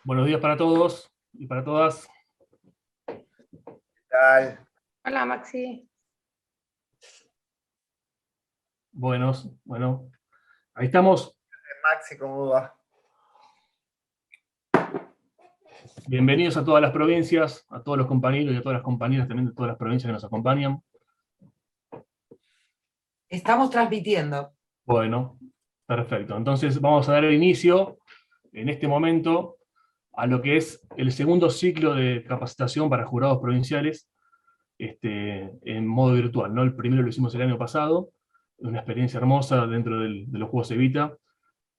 Buenos días para todos y para todas. ¿Qué tal? Hola, Maxi. Bueno, ahí estamos. Maxi, ¿cómo va? Bienvenidos a todas las provincias, a todos los compañeros y a todas las compañeras también de todas las provincias que nos acompañan. Estamos transmitiendo. Bueno, perfecto. Entonces vamos a dar el inicio en este momento a lo que es el segundo ciclo de capacitación para jurados provinciales en modo virtual, ¿no? El primero lo hicimos el año pasado, una experiencia hermosa dentro de los Juegos Evita,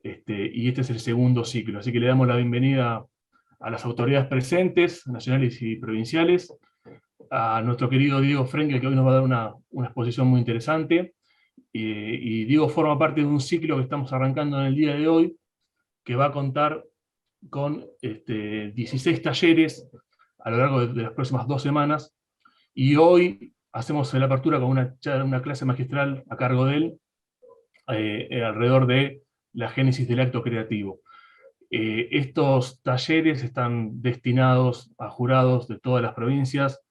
y este es el segundo ciclo. Así que le damos la bienvenida a las autoridades presentes, nacionales y provinciales, a nuestro querido Diego Frenkel, que hoy nos va a dar una exposición muy interesante. Y Diego forma parte de un ciclo que estamos arrancando en el día de hoy, que va a contar con 16 talleres a lo largo de las próximas 2 semanas, y hoy hacemos la apertura con una clase magistral a cargo de él, alrededor de la génesis del acto creativo. Estos talleres están destinados a jurados de todas las provincias.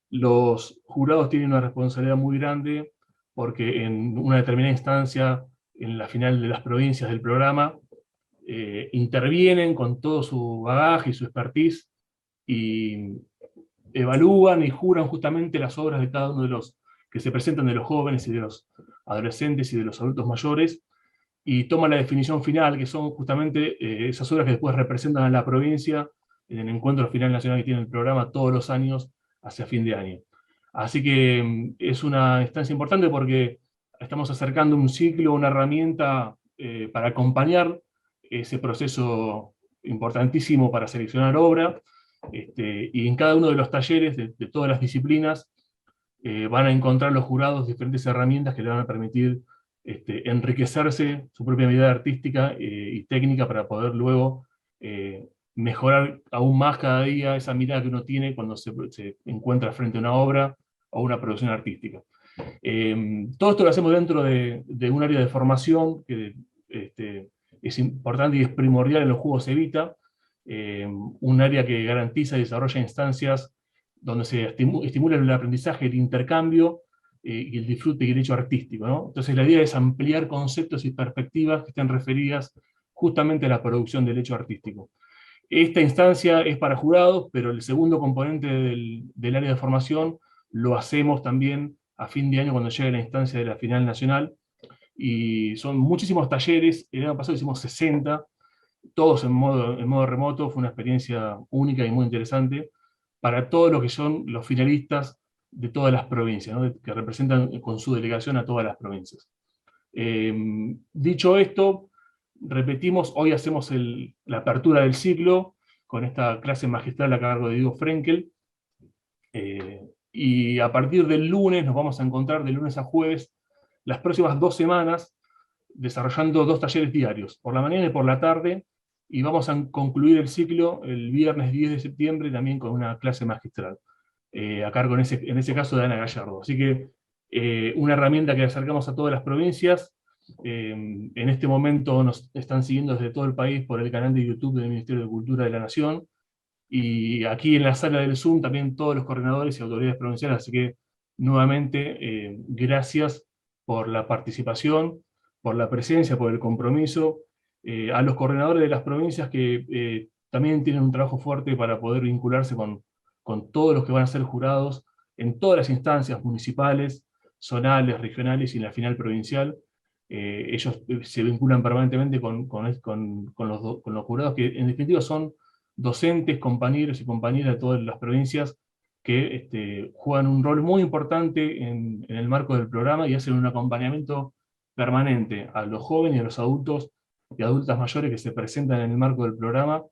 Los jurados tienen una responsabilidad muy grande porque en una determinada instancia, en la final de las provincias del programa, intervienen con todo su bagaje y su expertise y evalúan y juran justamente las obras de cada uno de los que se presentan, de los jóvenes y de los adolescentes y de los adultos mayores, y toma la definición final, que son justamente esas obras que después representan a la provincia en el encuentro final nacional que tiene el programa todos los años hacia fin de año. Así que es una instancia importante porque estamos acercando un ciclo, una herramienta para acompañar ese proceso importantísimo para seleccionar obra, y en cada uno de los talleres de todas las disciplinas van a encontrar los jurados diferentes herramientas que le van a permitir enriquecerse su propia mirada artística y técnica para poder luego mejorar aún más cada día esa mirada que uno tiene cuando se encuentra frente a una obra o una producción artística. Todo esto lo hacemos dentro de un área de formación que es importante y es primordial en los Juegos Evita, un área que garantiza y desarrolla instancias donde se estimula el aprendizaje, el intercambio y el disfrute y el hecho artístico, ¿no? Entonces la idea es ampliar conceptos y perspectivas que estén referidas justamente a la producción del hecho artístico. Esta instancia es para jurados, pero el segundo componente del área de formación lo hacemos también a fin de año cuando llegue la instancia de la final nacional, y son muchísimos talleres. El año pasado hicimos 60, todos en modo remoto. Fue una experiencia única y muy interesante para todos los que son los finalistas de todas las provincias, ¿no? Que representan con su delegación a todas las provincias. Dicho esto, repetimos, hoy hacemos la apertura del ciclo con esta clase magistral a cargo de Diego Frenkel, y a partir del lunes nos vamos a encontrar de lunes a jueves las próximas 2 semanas desarrollando 2 talleres diarios, por la mañana y por la tarde, y vamos a concluir el ciclo el viernes 10 de septiembre también con una clase magistral, a cargo en ese caso de Ana Gallardo. Así que una herramienta que acercamos a todas las provincias. En este momento nos están siguiendo desde todo el país por el canal de YouTube del Ministerio de Cultura de la Nación, y aquí en la sala del Zoom también todos los coordinadores y autoridades provinciales. Así que nuevamente gracias por la participación, por la presencia, por el compromiso, a los coordinadores de las provincias que también tienen un trabajo fuerte para poder vincularse con todos los que van a ser jurados en todas las instancias municipales, zonales, regionales y en la final provincial. Ellos se vinculan permanentemente con los jurados, que en definitiva son docentes, compañeros y compañeras de todas las provincias que juegan un rol muy importante en el marco del programa y hacen un acompañamiento permanente a los jóvenes y a los adultos y adultas mayores que se presentan en el marco del programa,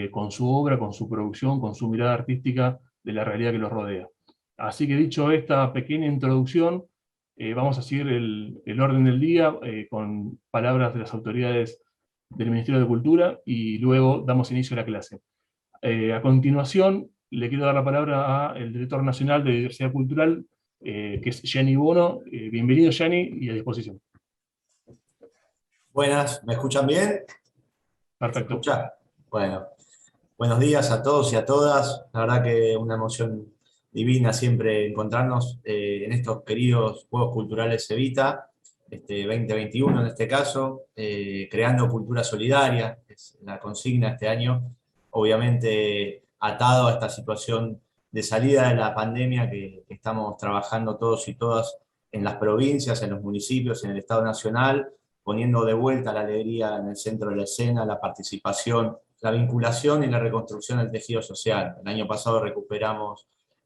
con su obra, con su producción, con su mirada artística de la realidad que los rodea. Así que dicho esta pequeña introducción, vamos a seguir el orden del día con palabras de las autoridades del Ministerio de Cultura y luego damos inicio a la clase. A continuación, le quiero dar la palabra al Director Nacional de Diversidad Cultural, que es Gianni Bono. Bienvenido, Gianni, y a disposición. Buenas, ¿me escuchan bien? ¿Se Perfecto. escucha? Bueno, Buenos días a todos y a todas. La verdad que una emoción divina siempre encontrarnos en estos queridos Juegos Culturales Evita, 2021 en este caso, creando cultura solidaria, es la consigna este año, obviamente atado a esta situación de salida de la pandemia que estamos trabajando todos y todas en las provincias, en los municipios, en el Estado Nacional, poniendo de vuelta la alegría en el centro de la escena, la participación, la vinculación y la reconstrucción del tejido social. El año pasado recuperamos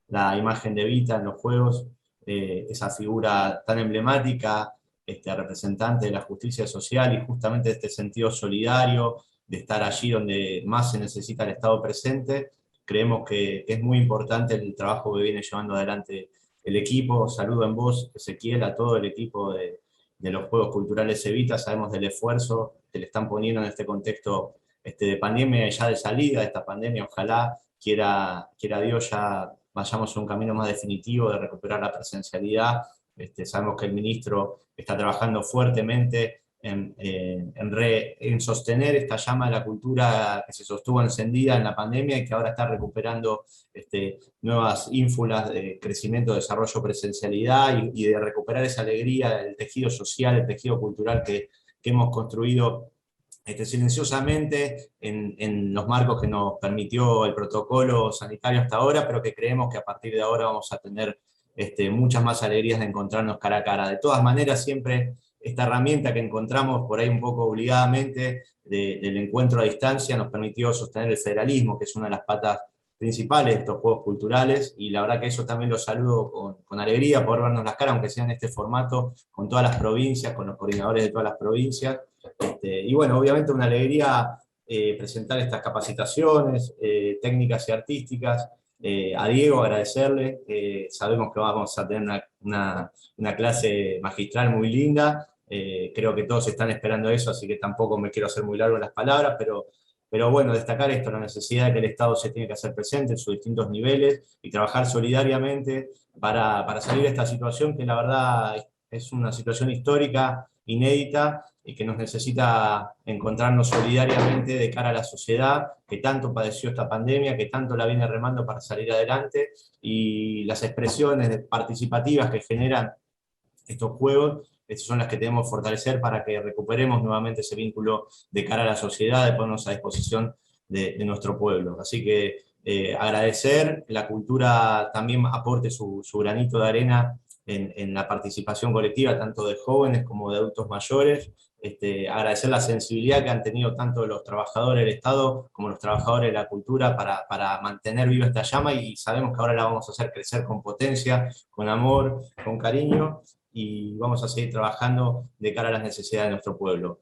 la imagen de Evita en los Juegos, esa figura tan emblemática, representante de la justicia social y justamente de este sentido solidario, de estar allí donde más se necesita el Estado presente. Creemos que es muy importante el trabajo que viene llevando adelante el equipo. Saludo en voz, Ezequiel, a todo el equipo de los Juegos Culturales Evita. Sabemos del esfuerzo que le están poniendo en este contexto de pandemia y ya de salida de esta pandemia. Ojalá quiera Dios ya vayamos a un camino más definitivo de recuperar la presencialidad. Sabemos que el ministro está trabajando fuertemente en sostener esta llama de la cultura que se sostuvo encendida en la pandemia y que ahora está recuperando nuevas ínfulas de crecimiento, desarrollo, presencialidad y de recuperar esa alegría del tejido social, el tejido cultural que hemos construido silenciosamente en los marcos que nos permitió el protocolo sanitario hasta ahora, pero que creemos que a partir de ahora vamos a tener muchas más alegrías de encontrarnos cara a cara. De todas maneras, siempre esta herramienta que encontramos por ahí un poco obligadamente del encuentro a distancia nos permitió sostener el federalismo, que es una de las patas principales de estos Juegos Culturales, y la verdad que eso también lo saludo con alegría, poder vernos las caras, aunque sea en este formato, con todas las provincias, con los coordinadores de todas las provincias. Y bueno, obviamente una alegría presentar estas capacitaciones técnicas y artísticas. A Diego agradecerle, sabemos que vamos a tener una clase magistral muy linda, creo que todos están esperando eso, así que tampoco me quiero hacer muy largo en las palabras, pero bueno, destacar esto, la necesidad de que el Estado se tiene que hacer presente en sus distintos niveles y trabajar solidariamente para salir de esta situación que la verdad es una situación histórica, inédita, y que nos necesita encontrarnos solidariamente de cara a la sociedad que tanto padeció esta pandemia, que tanto la viene remando para salir adelante, y las expresiones participativas que generan estos juegos son las que tenemos que fortalecer para que recuperemos nuevamente ese vínculo de cara a la sociedad, de ponernos a disposición de nuestro pueblo. Así que agradecer, la cultura también aporte su granito de arena en la participación colectiva, tanto de jóvenes como de adultos mayores. Agradecer la sensibilidad que han tenido tanto los trabajadores del Estado como los trabajadores de la cultura para mantener viva esta llama, y sabemos que ahora la vamos a hacer crecer con potencia, con amor, con cariño, y vamos a seguir trabajando de cara a las necesidades de nuestro pueblo.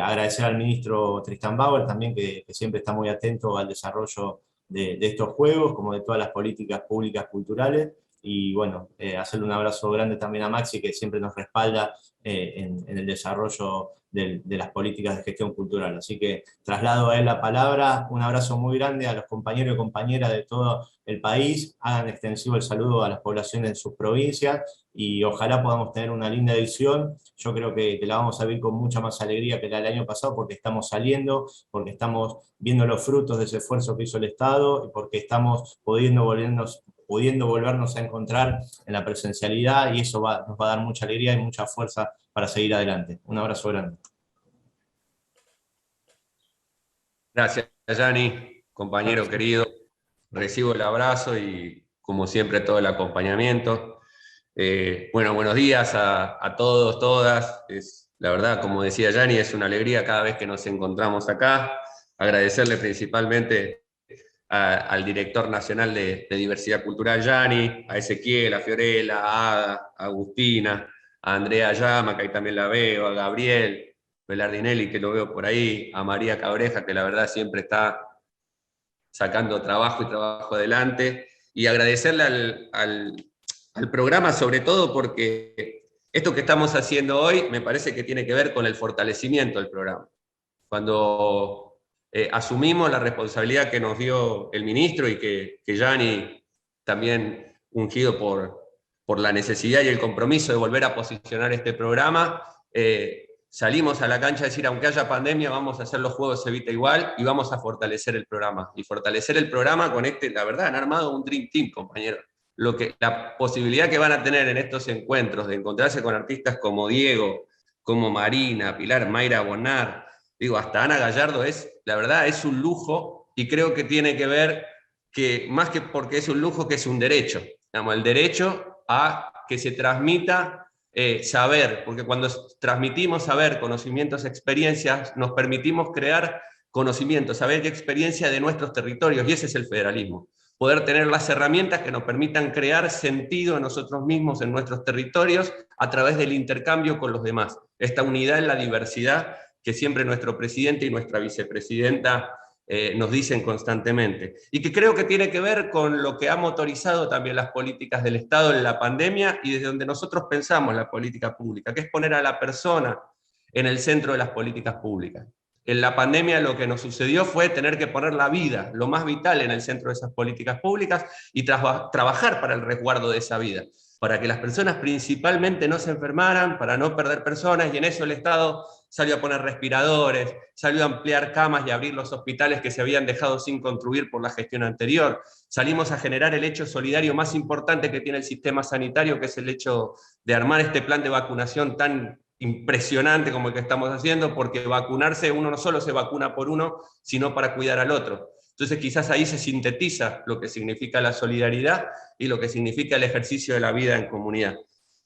Agradecer al ministro Tristan Bauer también, que siempre está muy atento al desarrollo de estos juegos, como de todas las políticas públicas culturales, y bueno, hacerle un abrazo grande también a Maxi, que siempre nos respalda en el desarrollo de las políticas de gestión cultural. Así que traslado a él la palabra, un abrazo muy grande a los compañeros y compañeras de todo el país, hagan extensivo el saludo a las poblaciones de sus provincias, y ojalá podamos tener una linda edición. Yo creo que la vamos a vivir con mucha más alegría que la del año pasado, porque estamos saliendo, porque estamos viendo los frutos de ese esfuerzo que hizo el Estado, y porque estamos pudiendo volvernos a encontrar en la presencialidad, y eso nos va a dar mucha alegría y mucha fuerza para seguir adelante. Un abrazo grande. Gracias, Yanni, compañero Gracias. querido. Recibo el abrazo y, como siempre, todo el acompañamiento. Bueno, buenos días a todos, todas. La verdad, como decía Yanni, es una alegría cada vez que nos encontramos acá. Agradecerle principalmente al director nacional de Diversidad Cultural, Yanni, a Ezequiel, a Fiorella, a Ada, a Agustina, a Andrea Llama, que ahí también la veo, a Gabriel Velardinelli, que lo veo por ahí, a María Cabreja, que la verdad siempre está sacando trabajo y trabajo adelante, y agradecerle al programa sobre todo porque esto que estamos haciendo hoy me parece que tiene que ver con el fortalecimiento del programa. Cuando asumimos la responsabilidad que nos dio el ministro, y que Yanni también ungido por la necesidad y el compromiso de volver a posicionar este programa, salimos a la cancha a decir, aunque haya pandemia, vamos a hacer los Juegos Evita igual y vamos a fortalecer el programa. Y fortalecer el programa con la verdad, han armado un Dream Team, compañeros. La posibilidad que van a tener en estos encuentros de encontrarse con artistas como Diego, como Marina, Pilar, Mayra Bonar, hasta Ana Gallardo, la verdad es un lujo, y creo que tiene que ver que, más que porque es un lujo, que es un derecho. Digamos, el derecho a que se transmita saber, porque cuando transmitimos saber, conocimientos, experiencias, nos permitimos crear conocimiento, saber y experiencia de nuestros territorios, y ese es el federalismo. Poder tener las herramientas que nos permitan crear sentido en nosotros mismos, en nuestros territorios, a través del intercambio con los demás. Esta unidad en la diversidad que siempre nuestro presidente y nuestra vicepresidenta nos dicen constantemente. Y que creo que tiene que ver con lo que ha motorizado también las políticas del Estado en la pandemia y desde donde nosotros pensamos la política pública, que es poner a la persona en el centro de las políticas públicas. En la pandemia lo que nos sucedió fue tener que poner la vida, lo más vital, en el centro de esas políticas públicas y trabajar para el resguardo de esa vida, para que las personas principalmente no se enfermaran, para no perder personas, y en eso el Estado salió a poner respiradores, salió a ampliar camas y a abrir los hospitales que se habían dejado sin construir por la gestión anterior. Salimos a generar el hecho solidario más importante que tiene el sistema sanitario, que es el hecho de armar este plan de vacunación tan impresionante como el que estamos haciendo, porque vacunarse, uno no solo se vacuna por uno, sino para cuidar al otro. Entonces quizás ahí se sintetiza lo que significa la solidaridad y lo que significa el ejercicio de la vida en comunidad.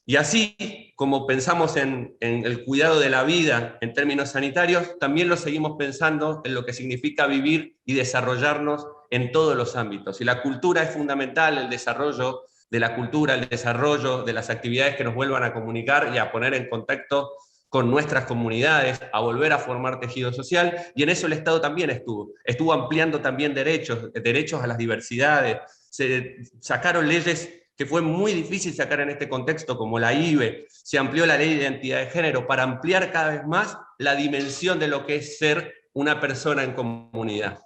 Y así como pensamos en el cuidado de la vida en términos sanitarios, también lo seguimos pensando en lo que significa vivir y desarrollarnos en todos los ámbitos. Y la cultura es fundamental, el desarrollo de la cultura, el desarrollo de las actividades que nos vuelvan a comunicar y a poner en contacto con nuestras comunidades, a volver a formar tejido social, y en eso el Estado también estuvo ampliando también derechos a las diversidades, se sacaron leyes que fue muy difícil sacar en este contexto, como la IBE, se amplió la ley de identidad de género para ampliar cada vez más la dimensión de lo que es ser una persona en comunidad.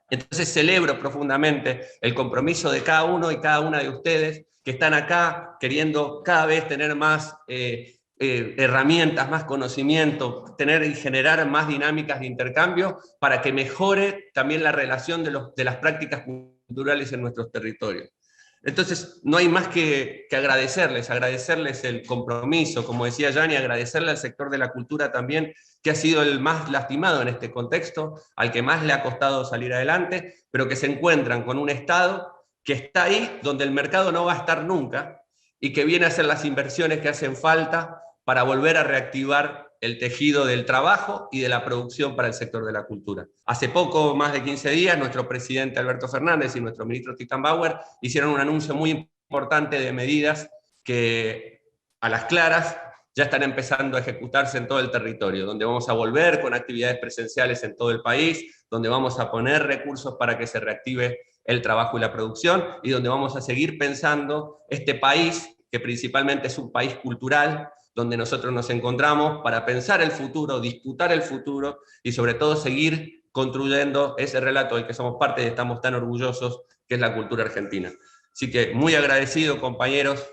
Entonces celebro profundamente el compromiso de cada uno y cada una de ustedes que están acá queriendo cada vez tener más herramientas, más conocimiento, tener y generar más dinámicas de intercambio para que mejore también la relación de las prácticas culturales en nuestros territorios. Entonces, no hay más que agradecerles el compromiso, como decía Yani, agradecerle al sector de la cultura también, que ha sido el más lastimado en este contexto, al que más le ha costado salir adelante, pero que se encuentran con un Estado que está ahí donde el mercado no va a estar nunca, y que viene a hacer las inversiones que hacen falta para volver a reactivar el tejido del trabajo y de la producción para el sector de la cultura. Hace poco, más de 15 días, nuestro presidente Alberto Fernández y nuestro ministro Titán Bauer hicieron un anuncio muy importante de medidas que, a las claras, ya están empezando a ejecutarse en todo el territorio, donde vamos a volver con actividades presenciales en todo el país, donde vamos a poner recursos para que se reactive el trabajo y la producción, y donde vamos a seguir pensando este país, que principalmente es un país cultural, donde nosotros nos encontramos para pensar el futuro, disputar el futuro y sobre todo seguir construyendo ese relato del que somos parte y estamos tan orgullosos, que es la cultura argentina. Así que muy agradecido, compañeros,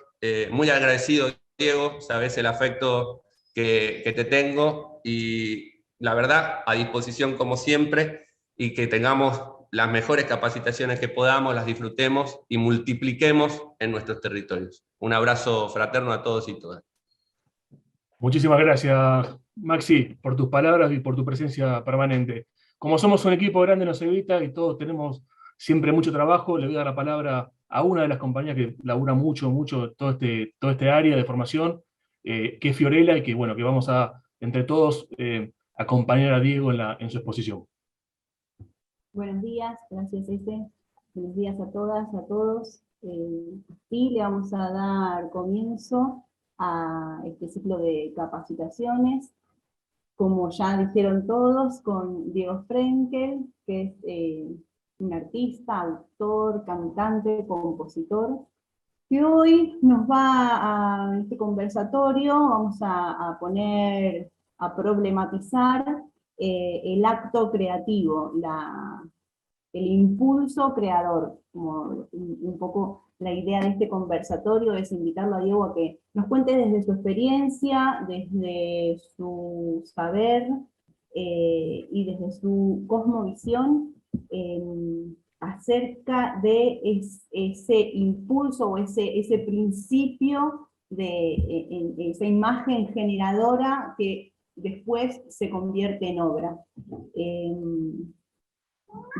muy agradecido, Diego, sabes el afecto que te tengo, y la verdad, a disposición como siempre, y que tengamos las mejores capacitaciones que podamos, las disfrutemos y multipliquemos en nuestros territorios. Un abrazo fraterno a todos y todas. Muchísimas gracias, Maxi, por tus palabras y por tu presencia permanente. Como somos un equipo grande, nos evita y todos tenemos siempre mucho trabajo, le voy a dar la palabra a una de las compañías que labura mucho todo este área de formación, que es Fiorella, y que, bueno, que vamos a, entre todos, acompañar a Diego en su exposición. Buenos días, gracias Ese. Buenos días a todas, a todos. Y le vamos a dar comienzo a este ciclo de capacitaciones, como ya dijeron todos, con Diego Frenkel, que es un artista, autor, cantante, compositor, que hoy nos va a este conversatorio, vamos a poner, a problematizar el acto creativo, el impulso creador, como un poco la idea de este conversatorio es invitarlo a Diego a que nos cuente desde su experiencia, desde su saber y desde su cosmovisión acerca de ese impulso o ese principio de esa imagen generadora que después se convierte en obra.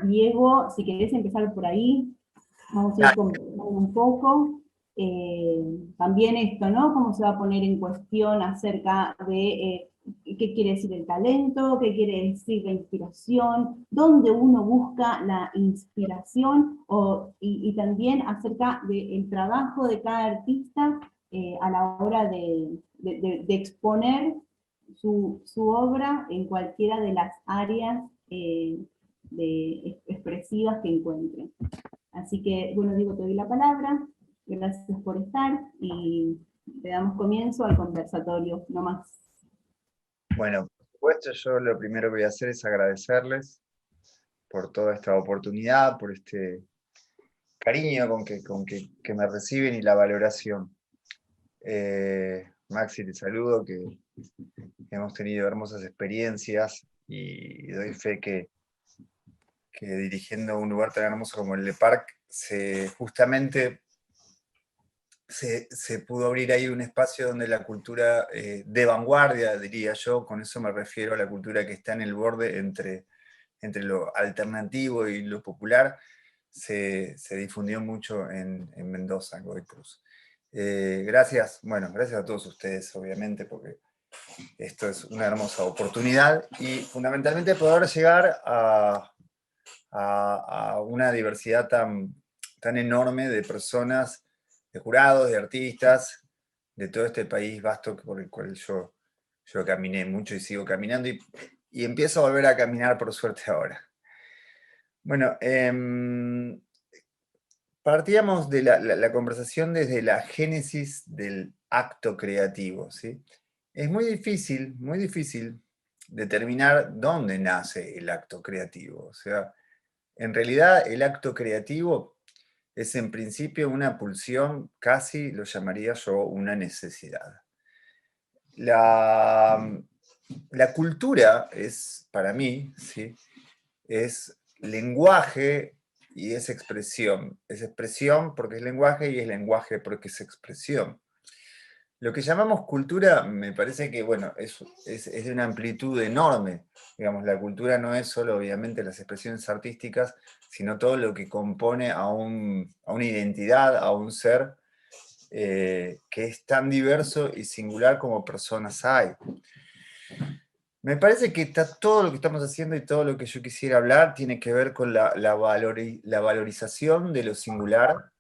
Diego, si querés empezar por ahí, vamos a ir conversando un poco. También esto, ¿no? Cómo se va a poner en cuestión acerca de qué quiere decir el talento, qué quiere decir la inspiración, dónde uno busca la inspiración, y también acerca del trabajo de cada artista a la hora de exponer su obra en cualquiera de las áreas expresivas que encuentren. Así que, bueno, Diego, te doy la palabra, gracias por estar, y le damos comienzo al conversatorio, no más. Bueno, por supuesto, yo lo primero que voy a hacer es agradecerles por toda esta oportunidad, por este cariño con que me reciben y la valoración. Maxi, te saludo, que hemos tenido hermosas experiencias y doy fe que dirigiendo un lugar tan hermoso como el Le Parc, justamente se pudo abrir ahí un espacio donde la cultura de vanguardia, diría yo, con eso me refiero a la cultura que está en el borde entre lo alternativo y lo popular, se difundió mucho en Mendoza, en Godoy Cruz. Gracias a todos ustedes, obviamente, porque esto es una hermosa oportunidad y fundamentalmente poder llegar a una diversidad tan enorme de personas, de jurados, de artistas, de todo este país vasto por el cual yo caminé mucho y sigo caminando y empiezo a volver a caminar por suerte ahora. Bueno, partíamos de la conversación desde la génesis del acto creativo, ¿sí? Es muy difícil determinar dónde nace el acto creativo. O sea, en realidad el acto creativo es en principio una pulsión, casi lo llamaría yo una necesidad. La cultura es, para mí, ¿sí?, es lenguaje y es expresión. Es expresión porque es lenguaje y es lenguaje porque es expresión. Lo que llamamos cultura me parece que, bueno, es de una amplitud enorme. Digamos, la cultura no es solo, obviamente, las expresiones artísticas, sino todo lo que compone a una identidad, a un ser que es tan diverso y singular como personas hay. Me parece que todo lo que estamos haciendo y todo lo que yo quisiera hablar tiene que ver con la valorización de lo singular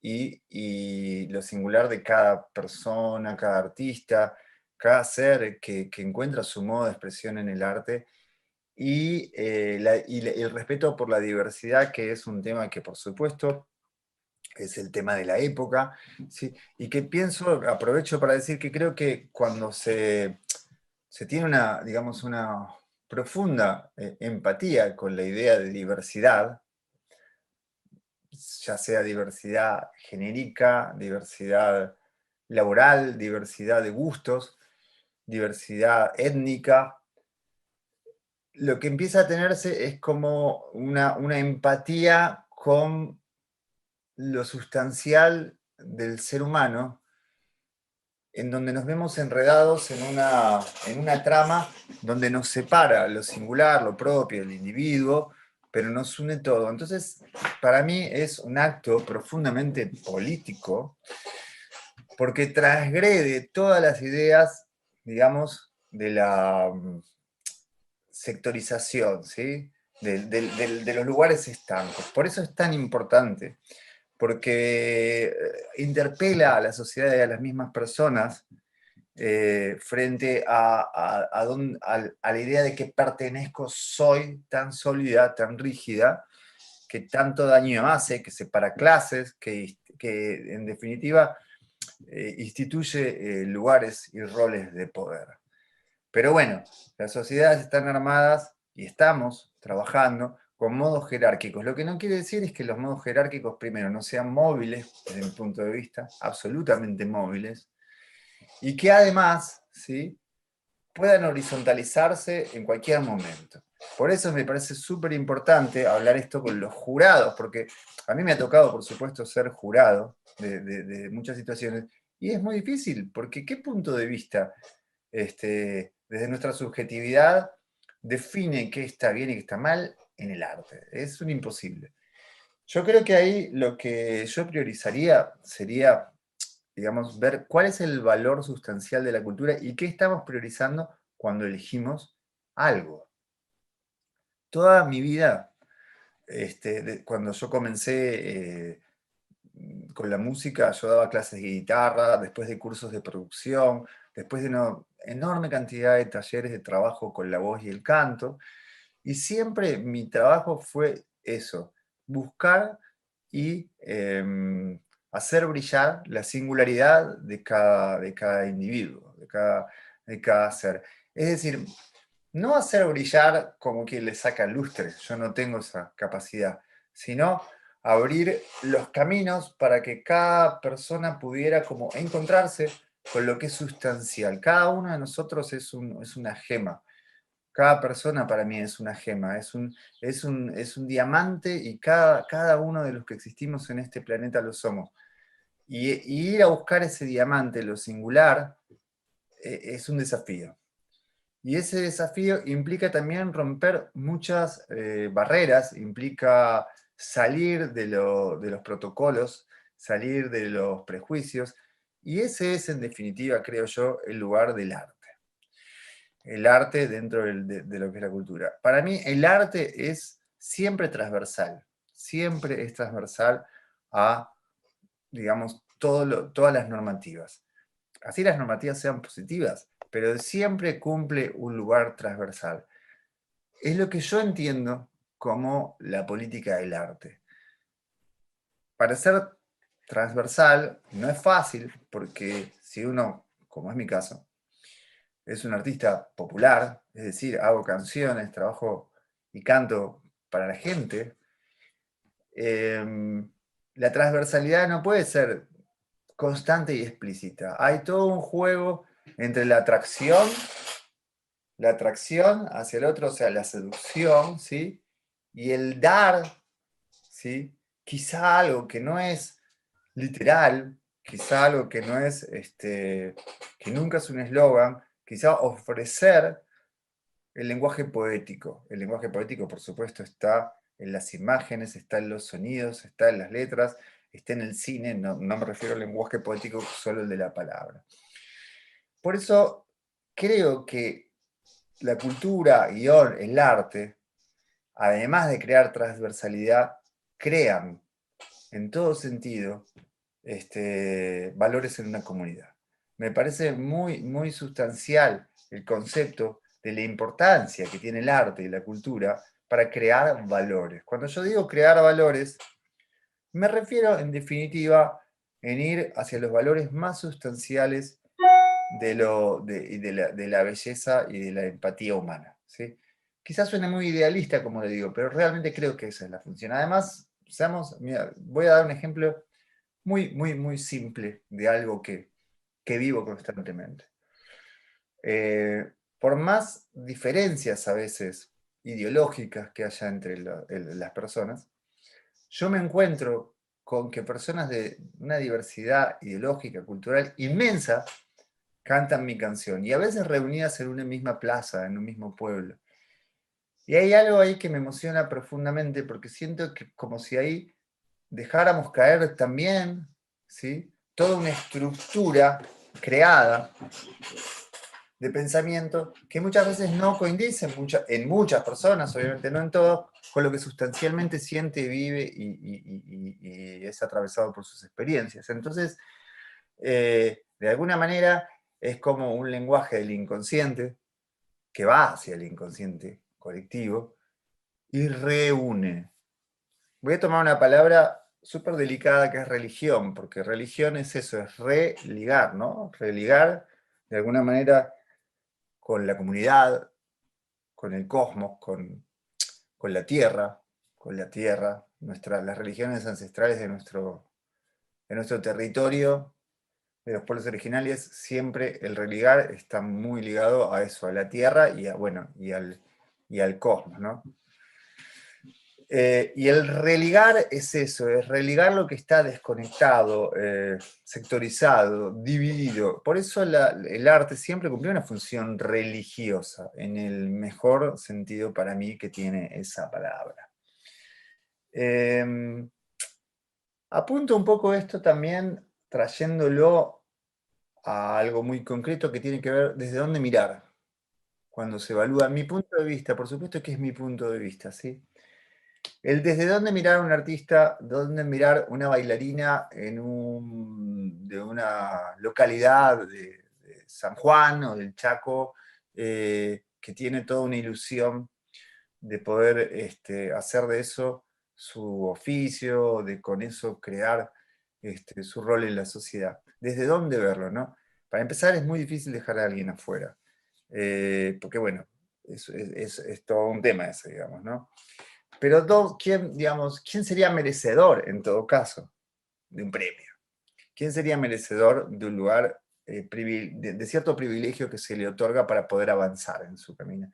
y lo singular de cada persona, cada artista, cada ser que encuentra su modo de expresión en el arte y el respeto por la diversidad, que es un tema que por supuesto es el tema de la época, ¿sí? Y que aprovecho para decir que creo que cuando se tiene digamos, una profunda empatía con la idea de diversidad, ya sea diversidad genérica, diversidad laboral, diversidad de gustos, diversidad étnica, lo que empieza a tenerse es como una empatía con lo sustancial del ser humano, en donde nos vemos enredados en una trama donde nos separa lo singular, lo propio, el individuo, pero nos une todo. Entonces, para mí es un acto profundamente político, porque transgrede todas las ideas, digamos, de la sectorización, ¿sí?, de los lugares estancos. Por eso es tan importante, porque interpela a la sociedad y a las mismas personas frente a la idea de que pertenezco, soy tan sólida, tan rígida, que tanto daño hace, que separa clases, que en definitiva instituye lugares y roles de poder. Pero bueno, las sociedades están armadas y estamos trabajando con modos jerárquicos. Lo que no quiere decir es que los modos jerárquicos, primero, no sean móviles, desde mi punto de vista, absolutamente móviles, y que además, ¿sí?, puedan horizontalizarse en cualquier momento. Por eso me parece súper importante hablar esto con los jurados, porque a mí me ha tocado, por supuesto, ser jurado de muchas situaciones, y es muy difícil, porque ¿qué punto de vista, desde nuestra subjetividad, define qué está bien y qué está mal en el arte? Es un imposible. Yo creo que ahí lo que yo priorizaría sería, digamos, ver cuál es el valor sustancial de la cultura y qué estamos priorizando cuando elegimos algo. Toda mi vida, cuando yo comencé con la música, yo daba clases de guitarra, después de cursos de producción, después de una enorme cantidad de talleres de trabajo con la voz y el canto, y siempre mi trabajo fue eso, buscar y hacer brillar la singularidad de cada individuo, de cada ser. Es decir, no hacer brillar como quien le saca lustre, yo no tengo esa capacidad, sino abrir los caminos para que cada persona pudiera como encontrarse con lo que es sustancial. Cada uno de nosotros es una gema. Cada persona para mí es una gema, es un diamante, y cada uno de los que existimos en este planeta lo somos. Y ir a buscar ese diamante, lo singular, es un desafío. Y ese desafío implica también romper muchas barreras, implica salir de los protocolos, salir de los prejuicios, y ese es, en definitiva, creo yo, el lugar del arte. El arte dentro de lo que es la cultura. Para mí, el arte es siempre siempre es transversal a, digamos, todas las normativas. Así las normativas sean positivas, pero siempre cumple un lugar transversal. Es lo que yo entiendo como la política del arte. Para ser transversal no es fácil, porque si uno, como es mi caso, es un artista popular, es decir, hago canciones, trabajo y canto para la gente, la transversalidad no puede ser constante y explícita. Hay todo un juego entre la atracción hacia el otro, o sea, la seducción, ¿sí?, y el dar, ¿sí?, quizá algo que no es literal, quizá algo que no es, que nunca es un eslogan, quizá ofrecer el lenguaje poético. El lenguaje poético, por supuesto, está en las imágenes, está en los sonidos, está en las letras, está en el cine. No me refiero al lenguaje poético solo el de la palabra. Por eso creo que la cultura, guión, el arte, además de crear transversalidad, crean en todo sentido valores en una comunidad. Me parece muy, muy sustancial el concepto de la importancia que tiene el arte y la cultura para crear valores. Cuando yo digo crear valores, me refiero en definitiva en ir hacia los valores más sustanciales de la belleza y de la empatía humana, ¿sí? Quizás suene muy idealista, como le digo, pero realmente creo que esa es la función. Además, mira, voy a dar un ejemplo muy, muy, muy simple de algo que vivo constantemente. Por más diferencias a veces ideológicas que haya entre las personas, yo me encuentro con que personas de una diversidad ideológica, cultural inmensa, cantan mi canción, y a veces reunidas en una misma plaza, en un mismo pueblo. Y hay algo ahí que me emociona profundamente, porque siento que como si ahí dejáramos caer también, ¿sí?, toda una estructura creada de pensamiento que muchas veces no coincide en muchas personas, obviamente no en todos, con lo que sustancialmente siente, vive y es atravesado por sus experiencias. Entonces, de alguna manera, es como un lenguaje del inconsciente que va hacia el inconsciente colectivo y reúne. Voy a tomar una palabra súper delicada que es religión, porque religión es eso, es religar, ¿no? Religar de alguna manera con la comunidad, con el cosmos, con la tierra, con la tierra, las religiones ancestrales de nuestro territorio, de los pueblos originarios, siempre el religar está muy ligado a eso, a la tierra y, y al cosmos, ¿no? Y el religar es eso, es religar lo que está desconectado, sectorizado, dividido. Por eso el arte siempre cumplió una función religiosa, en el mejor sentido para mí que tiene esa palabra. Apunto un poco esto también trayéndolo a algo muy concreto que tiene que ver desde dónde mirar cuando se evalúa mi punto de vista. Por supuesto que es mi punto de vista, ¿sí? El desde dónde mirar a un artista, dónde mirar una bailarina de una localidad de San Juan o del Chaco, que tiene toda una ilusión de poder hacer de eso su oficio, de con eso crear su rol en la sociedad. ¿Desde dónde verlo, no? Para empezar, es muy difícil dejar a alguien afuera, porque bueno, es todo un tema ese, digamos, ¿no? Pero ¿quién sería merecedor, en todo caso, de un premio? ¿Quién sería merecedor de un lugar, de cierto privilegio que se le otorga para poder avanzar en su camino?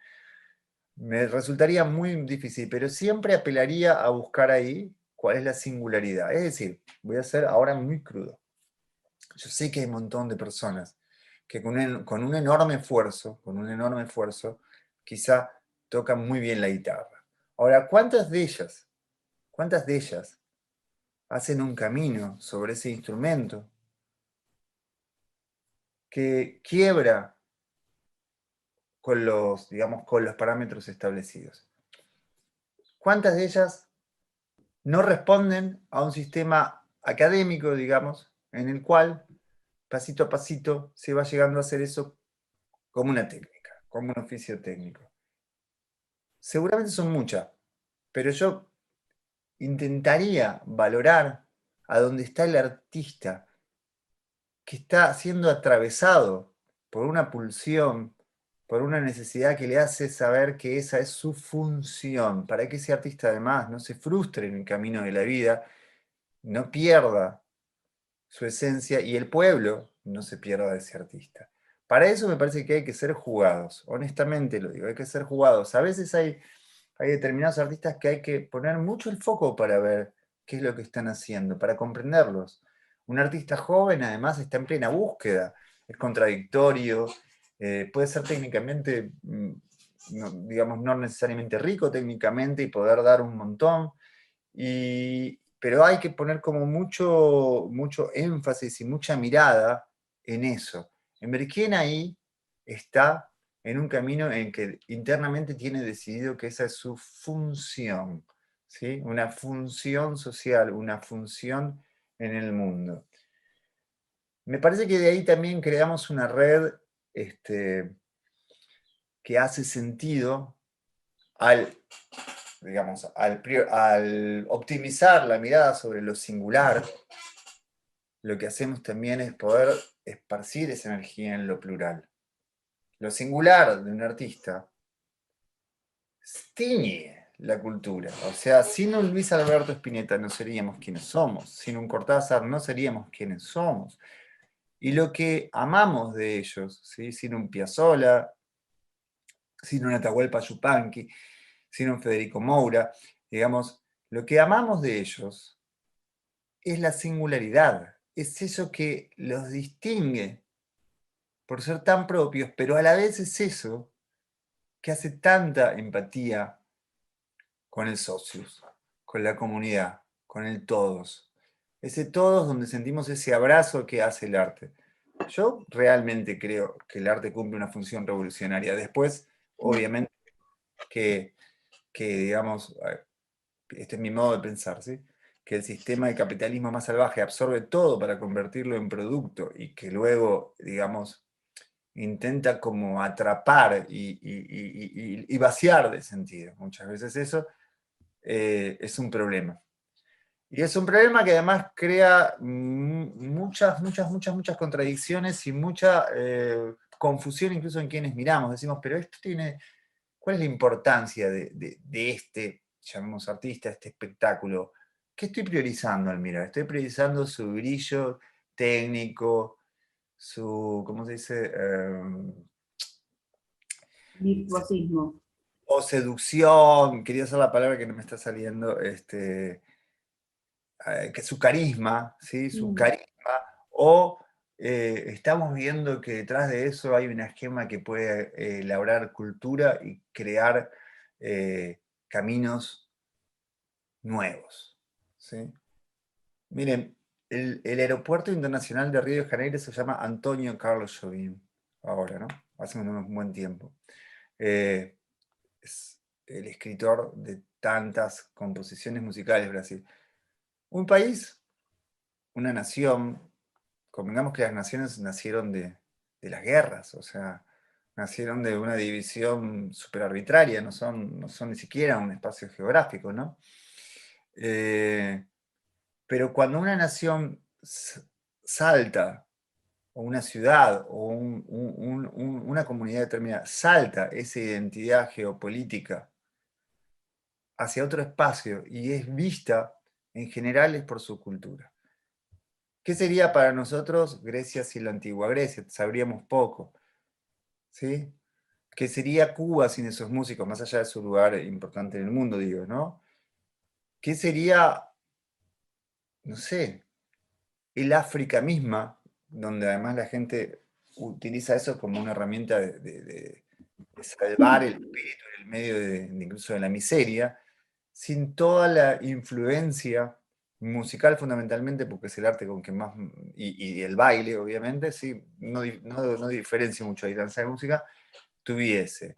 Me resultaría muy difícil, pero siempre apelaría a buscar ahí cuál es la singularidad. Es decir, voy a ser ahora muy crudo. Yo sé que hay un montón de personas que con un enorme esfuerzo, quizá tocan muy bien la guitarra. Ahora, ¿cuántas de ellas hacen un camino sobre ese instrumento que quiebra con los parámetros establecidos? ¿Cuántas de ellas no responden a un sistema académico, digamos, en el cual pasito a pasito se va llegando a hacer eso como una técnica, como un oficio técnico? Seguramente son muchas, pero yo intentaría valorar a dónde está el artista que está siendo atravesado por una pulsión, por una necesidad que le hace saber que esa es su función, para que ese artista además no se frustre en el camino de la vida, no pierda su esencia y el pueblo no se pierda de ese artista. Para eso me parece que hay que ser jugados, honestamente lo digo, hay que ser jugados. A veces hay determinados artistas que hay que poner mucho el foco para ver qué es lo que están haciendo, para comprenderlos. Un artista joven además está en plena búsqueda, es contradictorio, puede ser técnicamente, no necesariamente rico técnicamente y poder dar un montón, pero hay que poner como mucho énfasis y mucha mirada en eso, en ver quién ahí está en un camino en que internamente tiene decidido que esa es su función, ¿sí? Una función social, una función en el mundo. Me parece que de ahí también creamos una red que hace sentido al optimizar la mirada sobre lo singular. Lo que hacemos también es poder esparcir esa energía en lo plural. Lo singular de un artista tiñe la cultura. O sea, sin un Luis Alberto Spinetta no seríamos quienes somos. Sin un Cortázar no seríamos quienes somos. Y lo que amamos de ellos, ¿sí? Sin un Piazzolla, sin un Atahualpa Yupanqui, sin un Federico Moura, digamos, lo que amamos de ellos es la singularidad. Es eso que los distingue por ser tan propios, pero a la vez es eso que hace tanta empatía con el socius, con la comunidad, con el todos. Ese todos donde sentimos ese abrazo que hace el arte. Yo realmente creo que el arte cumple una función revolucionaria. Después, obviamente, que digamos, este es mi modo de pensar, ¿sí? Que el sistema de capitalismo más salvaje absorbe todo para convertirlo en producto y que luego, digamos, intenta como atrapar y vaciar de sentido. Muchas veces eso es un problema. Y es un problema que además crea muchas contradicciones y mucha confusión incluso en quienes miramos. Decimos, pero esto tiene, ¿cuál es la importancia de este llamemos artista, este espectáculo, ¿qué estoy priorizando al mirar? Estoy priorizando su brillo técnico, su, ¿cómo se dice? Virtuosismo. O seducción, quería usar la palabra que no me está saliendo, que su carisma, ¿sí? Su carisma, o estamos viendo que detrás de eso hay un esquema que puede elaborar cultura y crear caminos nuevos, ¿sí? Miren, el aeropuerto internacional de Río de Janeiro se llama Antonio Carlos Jobim, ahora, ¿no? Hace un buen tiempo. Es el escritor de tantas composiciones musicales de Brasil. Un país, una nación, convengamos que las naciones nacieron de las guerras, o sea, nacieron de una división súper arbitraria, no son ni siquiera un espacio geográfico, ¿no? Pero cuando una nación salta, o una ciudad, o una comunidad determinada, salta esa identidad geopolítica hacia otro espacio y es vista, en general es por su cultura. ¿Qué sería para nosotros Grecia sin la antigua Grecia? Sabríamos poco, ¿sí? ¿Qué sería Cuba sin esos músicos, más allá de su lugar importante en el mundo, digo, ¿no? ¿Qué sería, no sé, el África misma, donde además la gente utiliza eso como una herramienta de salvar el espíritu en el medio incluso de la miseria, sin toda la influencia musical fundamentalmente, porque es el arte con que más, y el baile obviamente, sí, no diferencia mucho ahí danza de música, tuviese.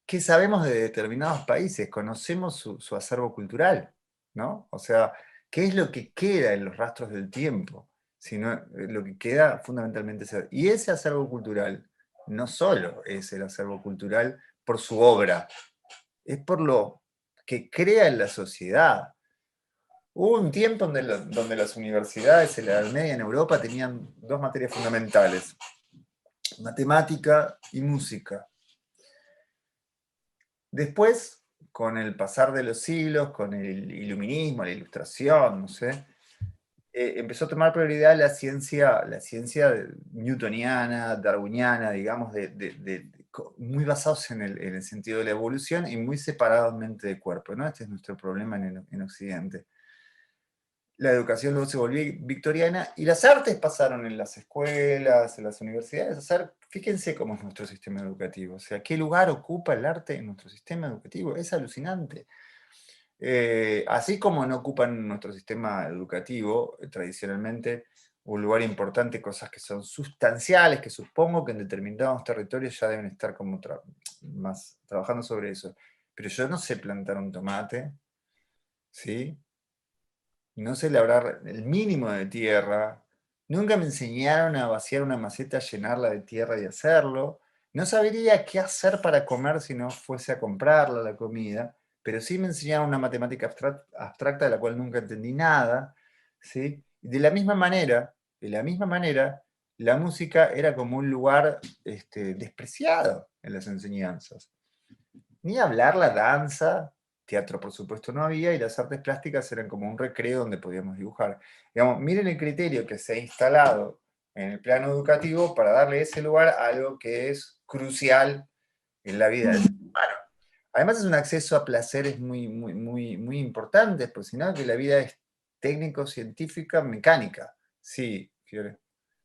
¿Qué sabemos de determinados países? Conocemos su acervo cultural, ¿no? O sea, ¿qué es lo que queda en los rastros del tiempo? Sino lo que queda fundamentalmente es... Y ese acervo cultural no solo es el acervo cultural por su obra, es por lo que crea en la sociedad. Hubo un tiempo donde las universidades en la Edad Media en Europa tenían dos materias fundamentales, matemática y música. Después, con el pasar de los siglos, con el iluminismo, la ilustración, no sé, empezó a tomar prioridad la ciencia newtoniana, darwiniana, digamos, muy basados en el sentido de la evolución y muy separados mente de cuerpo, ¿no? Este es nuestro problema en Occidente. La educación luego se volvió victoriana y las artes pasaron en las escuelas, en las universidades a ser, fíjense cómo es nuestro sistema educativo, o sea, qué lugar ocupa el arte en nuestro sistema educativo, es alucinante. Así como no ocupan en nuestro sistema educativo tradicionalmente un lugar importante, cosas que son sustanciales, que supongo que en determinados territorios ya deben estar como más trabajando sobre eso. Pero yo no sé plantar un tomate, ¿sí? No sé labrar el mínimo de tierra, nunca me enseñaron a vaciar una maceta, llenarla de tierra y hacerlo, no sabría qué hacer para comer si no fuese a comprarla la comida, pero sí me enseñaron una matemática abstracta de la cual nunca entendí nada, ¿sí? De la misma manera, la música era como un lugar despreciado en las enseñanzas. Ni hablar la danza, teatro por supuesto no había, y las artes plásticas eran como un recreo donde podíamos dibujar. Digamos, miren el criterio que se ha instalado en el plano educativo para darle ese lugar a algo que es crucial en la vida del ser humano. Además es un acceso a placeres muy importantes, pues si no, que la vida es técnico-científica, mecánica. Sí, Fiore,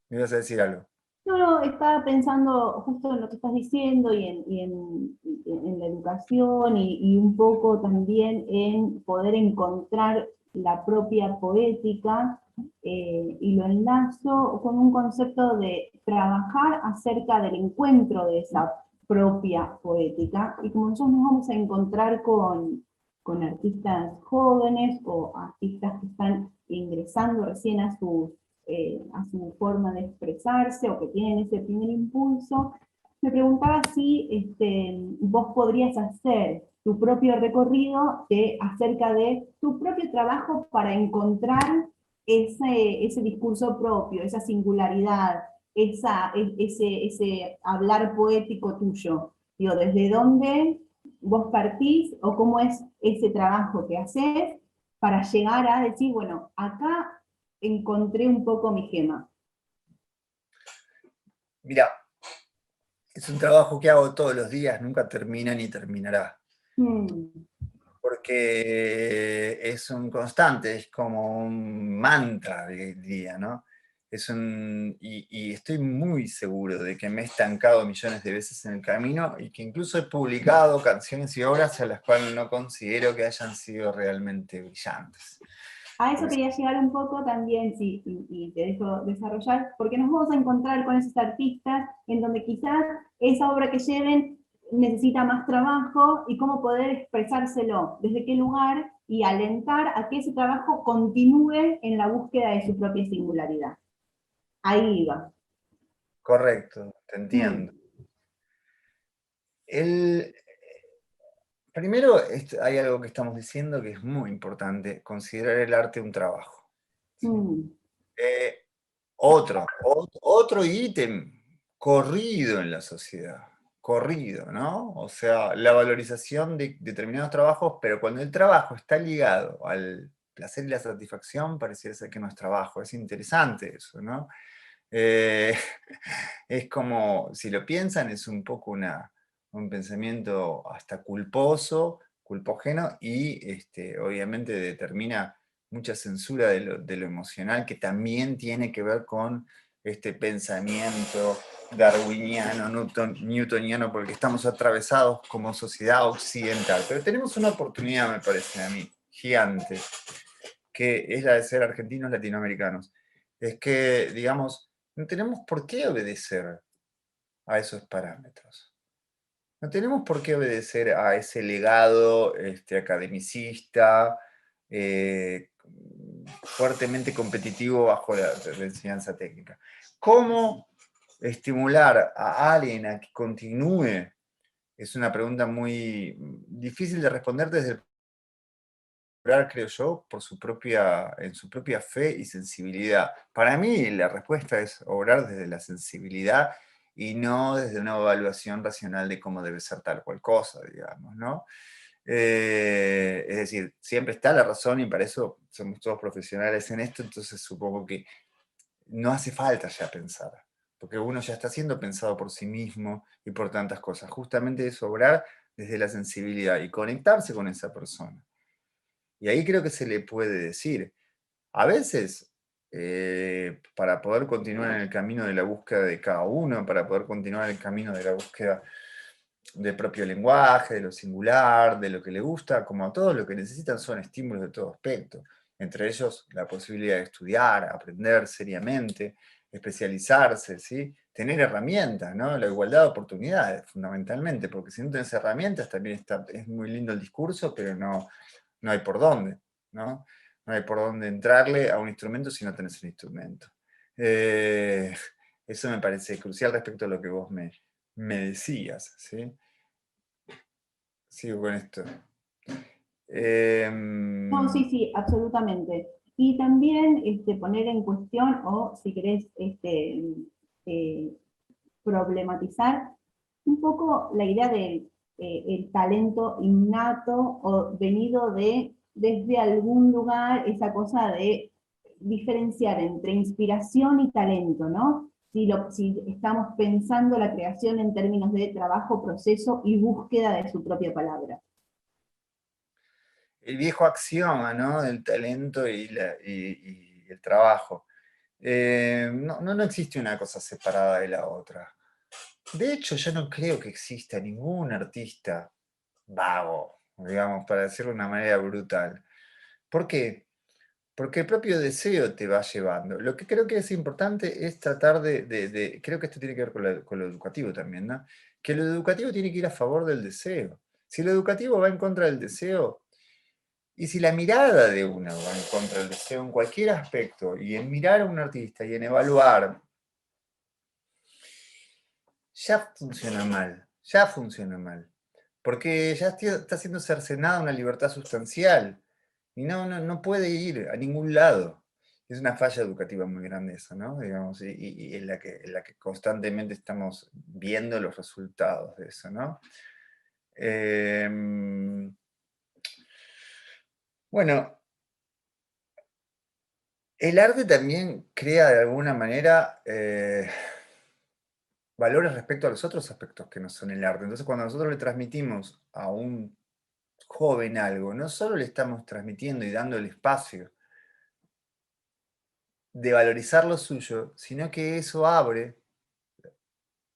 me ibas a decir algo. No, estaba pensando justo en lo que estás diciendo y en la educación y un poco también en poder encontrar la propia poética, y lo enlazo con un concepto de trabajar acerca del encuentro de esa propia poética, y como nosotros nos vamos a encontrar con artistas jóvenes o artistas que están ingresando recién a su forma de expresarse o que tienen ese primer impulso, me preguntaba si vos podrías hacer tu propio recorrido acerca de tu propio trabajo para encontrar ese discurso propio, esa singularidad, ese hablar poético tuyo. Digo, ¿desde dónde vos partís o cómo es ese trabajo que haces para llegar a decir, bueno, acá encontré un poco mi gema. Mira, es un trabajo que hago todos los días, nunca termina ni terminará. Porque es un constante, es como un mantra, diría, ¿no? Y estoy muy seguro de que me he estancado millones de veces en el camino y que incluso he publicado canciones y obras a las cuales no considero que hayan sido realmente brillantes. A eso quería llegar un poco también, sí, y te dejo desarrollar, porque nos vamos a encontrar con esos artistas en donde quizás esa obra que lleven necesita más trabajo y cómo poder expresárselo, desde qué lugar y alentar a que ese trabajo continúe en la búsqueda de su propia singularidad. Ahí va. Correcto, te entiendo. Primero, hay algo que estamos diciendo que es muy importante, considerar el arte un trabajo. Otro ítem corrido en la sociedad, corrido, ¿no? O sea, la valorización de determinados trabajos, pero cuando el trabajo está ligado al placer y la satisfacción, pareciera ser que no es trabajo. Es interesante eso, ¿no? Es como, si lo piensan, es un poco un pensamiento hasta culpógeno, y obviamente determina mucha censura de lo emocional, que también tiene que ver con este pensamiento darwiniano, newtoniano, porque estamos atravesados como sociedad occidental. Pero tenemos una oportunidad, me parece a mí, gigante, que es la de ser argentinos latinoamericanos. Es que, digamos, no tenemos por qué obedecer a esos parámetros. No tenemos por qué obedecer a ese legado academicista, fuertemente competitivo bajo la enseñanza técnica. ¿Cómo estimular a alguien a que continúe? Es una pregunta muy difícil de responder desde el creo yo, en su propia fe y sensibilidad. Para mí la respuesta es obrar desde la sensibilidad y no desde una evaluación racional de cómo debe ser tal cual cosa, digamos, ¿no? Es decir, siempre está la razón y para eso somos todos profesionales en esto, entonces supongo que no hace falta ya pensar, porque uno ya está siendo pensado por sí mismo y por tantas cosas. Justamente es obrar desde la sensibilidad y conectarse con esa persona. Y ahí creo que se le puede decir, a veces, para poder continuar en el camino de la búsqueda de cada uno, para poder continuar en el camino de la búsqueda del propio lenguaje, de lo singular, de lo que le gusta, como a todos lo que necesitan son estímulos de todo aspecto, entre ellos la posibilidad de estudiar, aprender seriamente, especializarse, ¿sí? Tener herramientas, ¿no? La igualdad de oportunidades, fundamentalmente, porque si no tienes herramientas también es muy lindo el discurso, pero no hay por dónde, ¿no? No hay por dónde entrarle a un instrumento si no tenés un instrumento. Eso me parece crucial respecto a lo que vos me decías, ¿sí? Sigo con esto. No, sí, sí, absolutamente. Y también poner en cuestión, o si querés problematizar, un poco la idea del el talento innato o venido desde algún lugar, esa cosa de diferenciar entre inspiración y talento, ¿no? Si estamos pensando la creación en términos de trabajo, proceso y búsqueda de su propia palabra. El viejo axioma, ¿no? Del talento y el trabajo. No existe una cosa separada de la otra. De hecho, yo no creo que exista ningún artista vago, digamos, para decirlo de una manera brutal. ¿Por qué? Porque el propio deseo te va llevando. Lo que creo que es importante es tratar creo que esto tiene que ver con lo educativo también, ¿no? Que lo educativo tiene que ir a favor del deseo. Si lo educativo va en contra del deseo, y si la mirada de uno va en contra del deseo en cualquier aspecto, y en mirar a un artista y en evaluar, ya funciona mal, ya funciona mal. Porque ya está siendo cercenada una libertad sustancial y no puede ir a ningún lado. Es una falla educativa muy grande eso, ¿no? Digamos, y en la que constantemente estamos viendo los resultados de eso, ¿no? Bueno, el arte también crea de alguna manera valores respecto a los otros aspectos que no son el arte. Entonces, cuando nosotros le transmitimos a un joven algo, no solo le estamos transmitiendo y dando el espacio de valorizar lo suyo, sino que eso abre,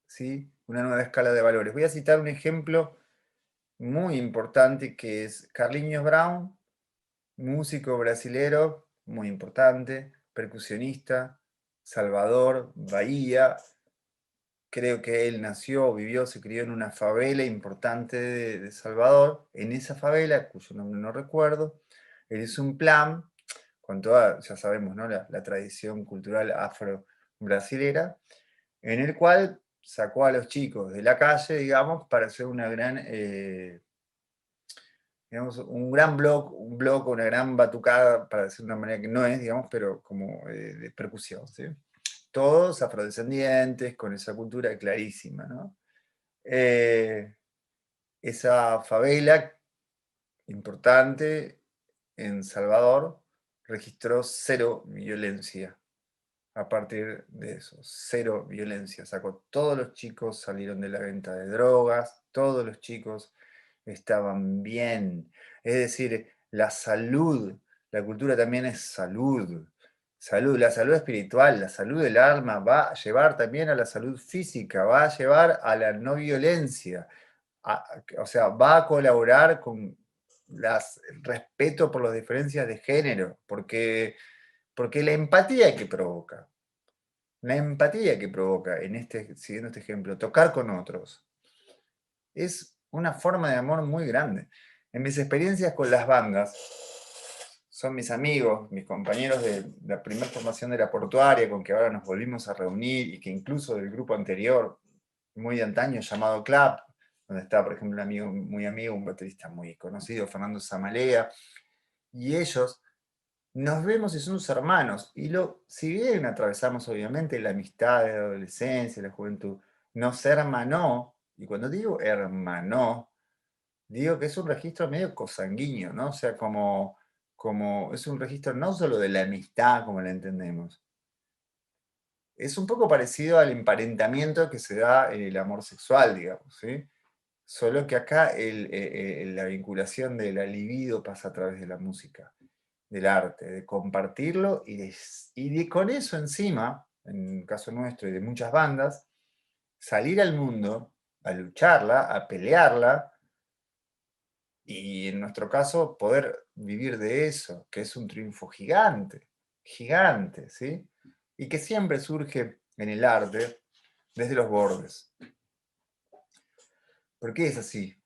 ¿sí?, una nueva escala de valores. Voy a citar un ejemplo muy importante que es Carlinhos Brown, músico brasilero muy importante, percusionista, Salvador, Bahía. Creo que él nació, vivió, se crió en una favela importante de Salvador. En esa favela, cuyo nombre no recuerdo, él hizo un plan con toda, ya sabemos, ¿no?, la tradición cultural afro-brasilera, en el cual sacó a los chicos de la calle, digamos, para hacer una gran, digamos, un bloque, una gran batucada, para decir de una manera que no es, digamos, pero como de percusión, ¿sí? Todos afrodescendientes, con esa cultura clarísima, ¿no? Esa favela importante en Salvador registró 0 violencia. A partir de eso, 0 violencia. Sacó, todos los chicos salieron de la venta de drogas, todos los chicos estaban bien. Es decir, la salud, la cultura también es salud. La salud espiritual, la salud del alma va a llevar también a la salud física, va a llevar a la no violencia. O sea, va a colaborar con el respeto por las diferencias de género, porque la empatía que provoca, siguiendo este ejemplo, tocar con otros, es una forma de amor muy grande. En mis experiencias con las bandas, son mis amigos, mis compañeros de la primera formación de la portuaria, con que ahora nos volvimos a reunir, y que incluso del grupo anterior, muy de antaño, llamado Clap, donde está, por ejemplo, un amigo, muy amigo, un baterista muy conocido, Fernando Zamalea, y ellos nos vemos y somos hermanos. Y si bien atravesamos obviamente la amistad de la adolescencia, la juventud, nos hermanó, y cuando digo hermanó, digo que es un registro medio cosanguíneo, ¿no? O sea, como es un registro no solo de la amistad como la entendemos. Es un poco parecido al emparentamiento que se da en el amor sexual, digamos, ¿sí? Solo que acá la vinculación de la libido pasa a través de la música, del arte, de compartirlo y con eso encima, en el caso nuestro y de muchas bandas, salir al mundo a lucharla, a pelearla, y en nuestro caso poder vivir de eso, que es un triunfo gigante, gigante, ¿sí? Y que siempre surge en el arte desde los bordes. ¿Por qué es así?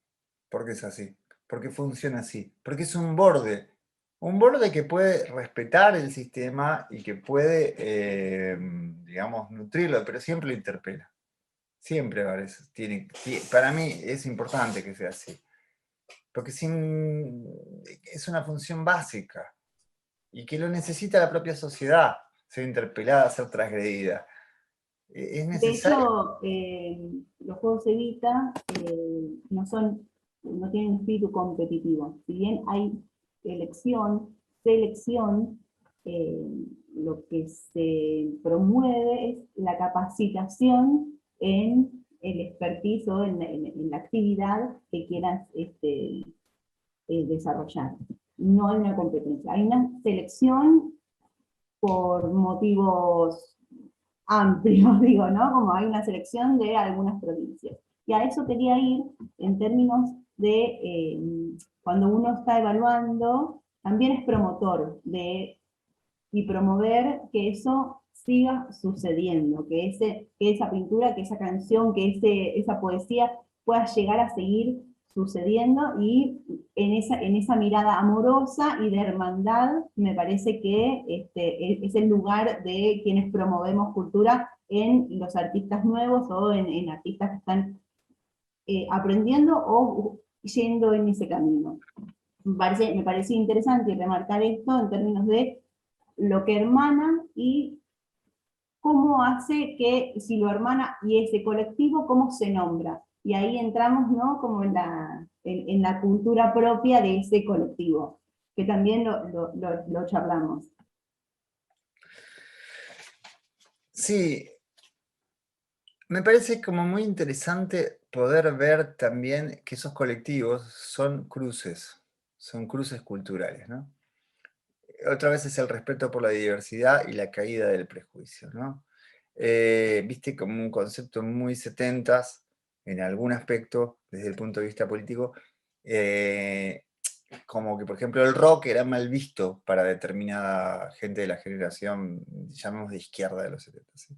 ¿Por qué es así? ¿Por qué funciona así? Porque es un borde que puede respetar el sistema y que puede, digamos, nutrirlo, pero siempre lo interpela. Siempre para mí es importante que sea así. Porque es una función básica y que lo necesita la propia sociedad, ser interpelada, ser transgredida. Es De necesario. hecho, los juegos Evita no tienen espíritu competitivo. Si bien hay selección, lo que se promueve es la capacitación en el expertise o en la actividad que quieras desarrollar. No hay una competencia, hay una selección por motivos amplios, digo, ¿no? Como hay una selección de algunas provincias. Y a eso quería ir en términos de cuando uno está evaluando, también es promotor y promover que eso siga sucediendo, que esa pintura, que esa canción, que esa poesía pueda llegar a seguir sucediendo, y en esa mirada amorosa y de hermandad me parece que es el lugar de quienes promovemos cultura en los artistas nuevos o en artistas que están aprendiendo o yendo en ese camino. Me parecía interesante remarcar esto en términos de lo que hermana y cómo hace que, si lo hermana y ese colectivo, cómo se nombra. y ahí entramos, ¿no? Como en la cultura propia de ese colectivo, que también lo charlamos. Sí, me parece como muy interesante poder ver también que esos colectivos son cruces culturales, ¿no? Otra vez es el respeto por la diversidad y la caída del prejuicio, ¿no? Viste como un concepto muy setentas en algún aspecto desde el punto de vista político, eh, como que por ejemplo el rock era mal visto para determinada gente de la generación, llamemos de izquierda de los 70, ¿sí?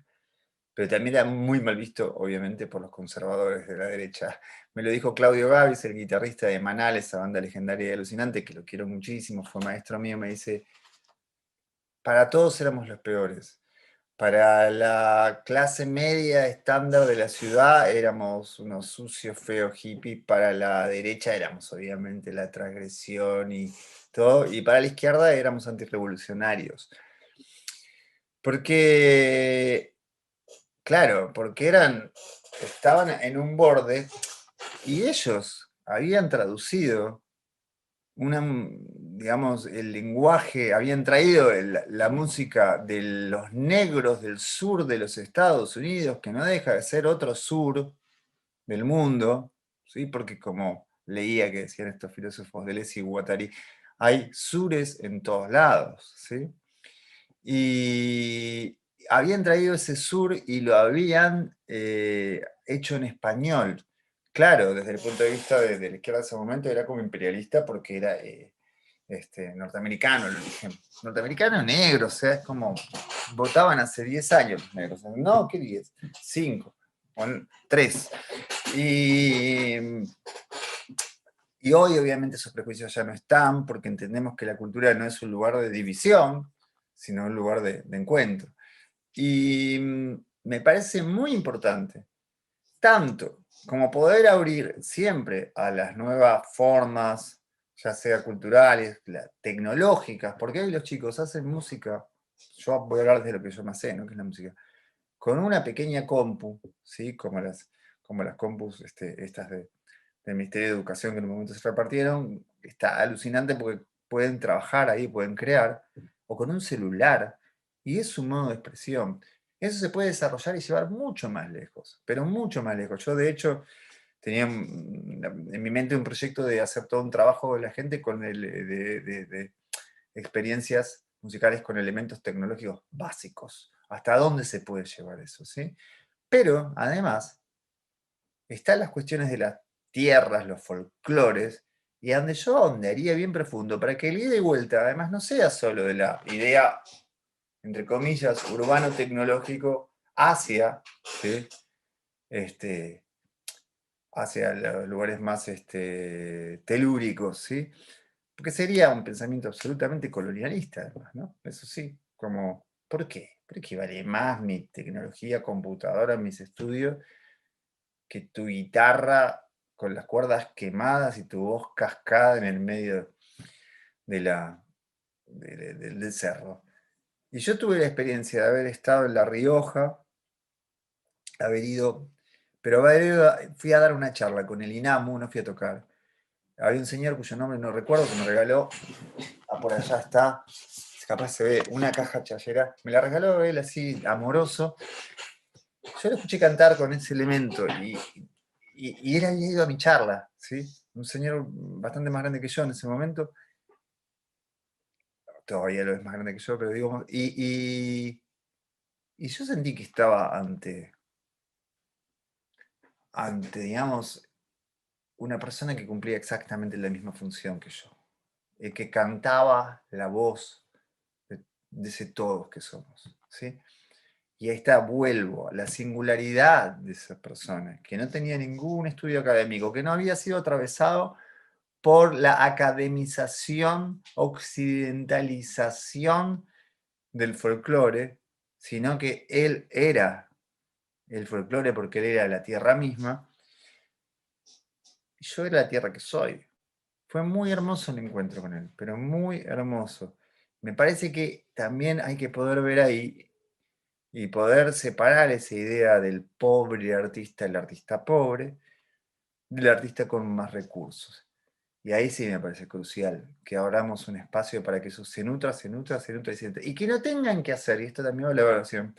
Pero también era muy mal visto, obviamente, por los conservadores de la derecha. Me lo dijo Claudio Gavis, el guitarrista de Manal, esa banda legendaria y alucinante, que lo quiero muchísimo, fue maestro mío, me dice, para todos éramos los peores. Para la clase media estándar de la ciudad éramos unos sucios, feos hippies. Para la derecha éramos obviamente la transgresión y todo. Y para la izquierda éramos antirrevolucionarios. Porque, claro, porque estaban en un borde y ellos habían traducido digamos, el lenguaje, habían traído la música de los negros del sur de los Estados Unidos, que no deja de ser otro sur del mundo, ¿sí? Porque como leía que decían estos filósofos Deleuze y Guattari, hay sures en todos lados, ¿sí? Y habían traído ese sur y lo habían hecho en español. Claro, desde el punto de vista de la izquierda de ese momento era como imperialista porque era norteamericano el origen. Norteamericano negro, o sea, es como votaban hace 10 años los negros. No, ¿qué 10? 5, 3. Y hoy obviamente esos prejuicios ya no están porque entendemos que la cultura no es un lugar de división, sino un lugar de encuentro. Y me parece muy importante, tanto como poder abrir siempre a las nuevas formas, ya sea culturales, tecnológicas, porque hoy los chicos hacen música, yo voy a hablar de lo que yo más sé, ¿no? Que es la música, con una pequeña compu, ¿sí? Como las compus estas del Ministerio de Educación que en un momento se repartieron, está alucinante porque pueden trabajar ahí, pueden crear, o con un celular, y es un modo de expresión. Eso se puede desarrollar y llevar mucho más lejos, pero mucho más lejos. Yo, de hecho, tenía en mi mente un proyecto de hacer todo un trabajo de la gente con de experiencias musicales con elementos tecnológicos básicos. ¿Hasta dónde se puede llevar eso? ¿Sí? Pero, además, están las cuestiones de las tierras, los folclores, y donde yo ahondaría bien profundo, para que el ida y vuelta, además, no sea solo de la idea, entre comillas, urbano-tecnológico, ¿sí? Hacia los lugares más telúricos, ¿sí? Porque sería un pensamiento absolutamente colonialista, además, ¿no? Eso sí, como, ¿por qué? ¿Por qué vale más mi tecnología, computadora, mis estudios, que tu guitarra con las cuerdas quemadas y tu voz cascada en el medio de del cerro? Y yo tuve la experiencia de haber estado en La Rioja, haber ido, pero fui a dar una charla con el INAMU, no fui a tocar. Había un señor cuyo nombre no recuerdo que me regaló, por allá está, capaz se ve, una caja chayera, me la regaló él así, amoroso. Yo lo escuché cantar con ese elemento y él había ido a mi charla, ¿sí? Un señor bastante más grande que yo en ese momento, todavía lo es más grande que yo, pero digo, y yo sentí que estaba digamos, una persona que cumplía exactamente la misma función que yo, que cantaba la voz de ese todos que somos, ¿sí? Y ahí está, vuelvo a la singularidad de esa persona, que no tenía ningún estudio académico, que no había sido atravesado por la academización, occidentalización del folclore, sino que él era el folclore porque él era la tierra misma, y yo era la tierra que soy. Fue muy hermoso el encuentro con él, pero muy hermoso. Me parece que también hay que poder ver ahí y poder separar esa idea del pobre artista, el artista pobre, del artista con más recursos. Y ahí sí me parece crucial que abramos un espacio para que eso se nutra y que no tengan que hacer, y esto también va a la evaluación,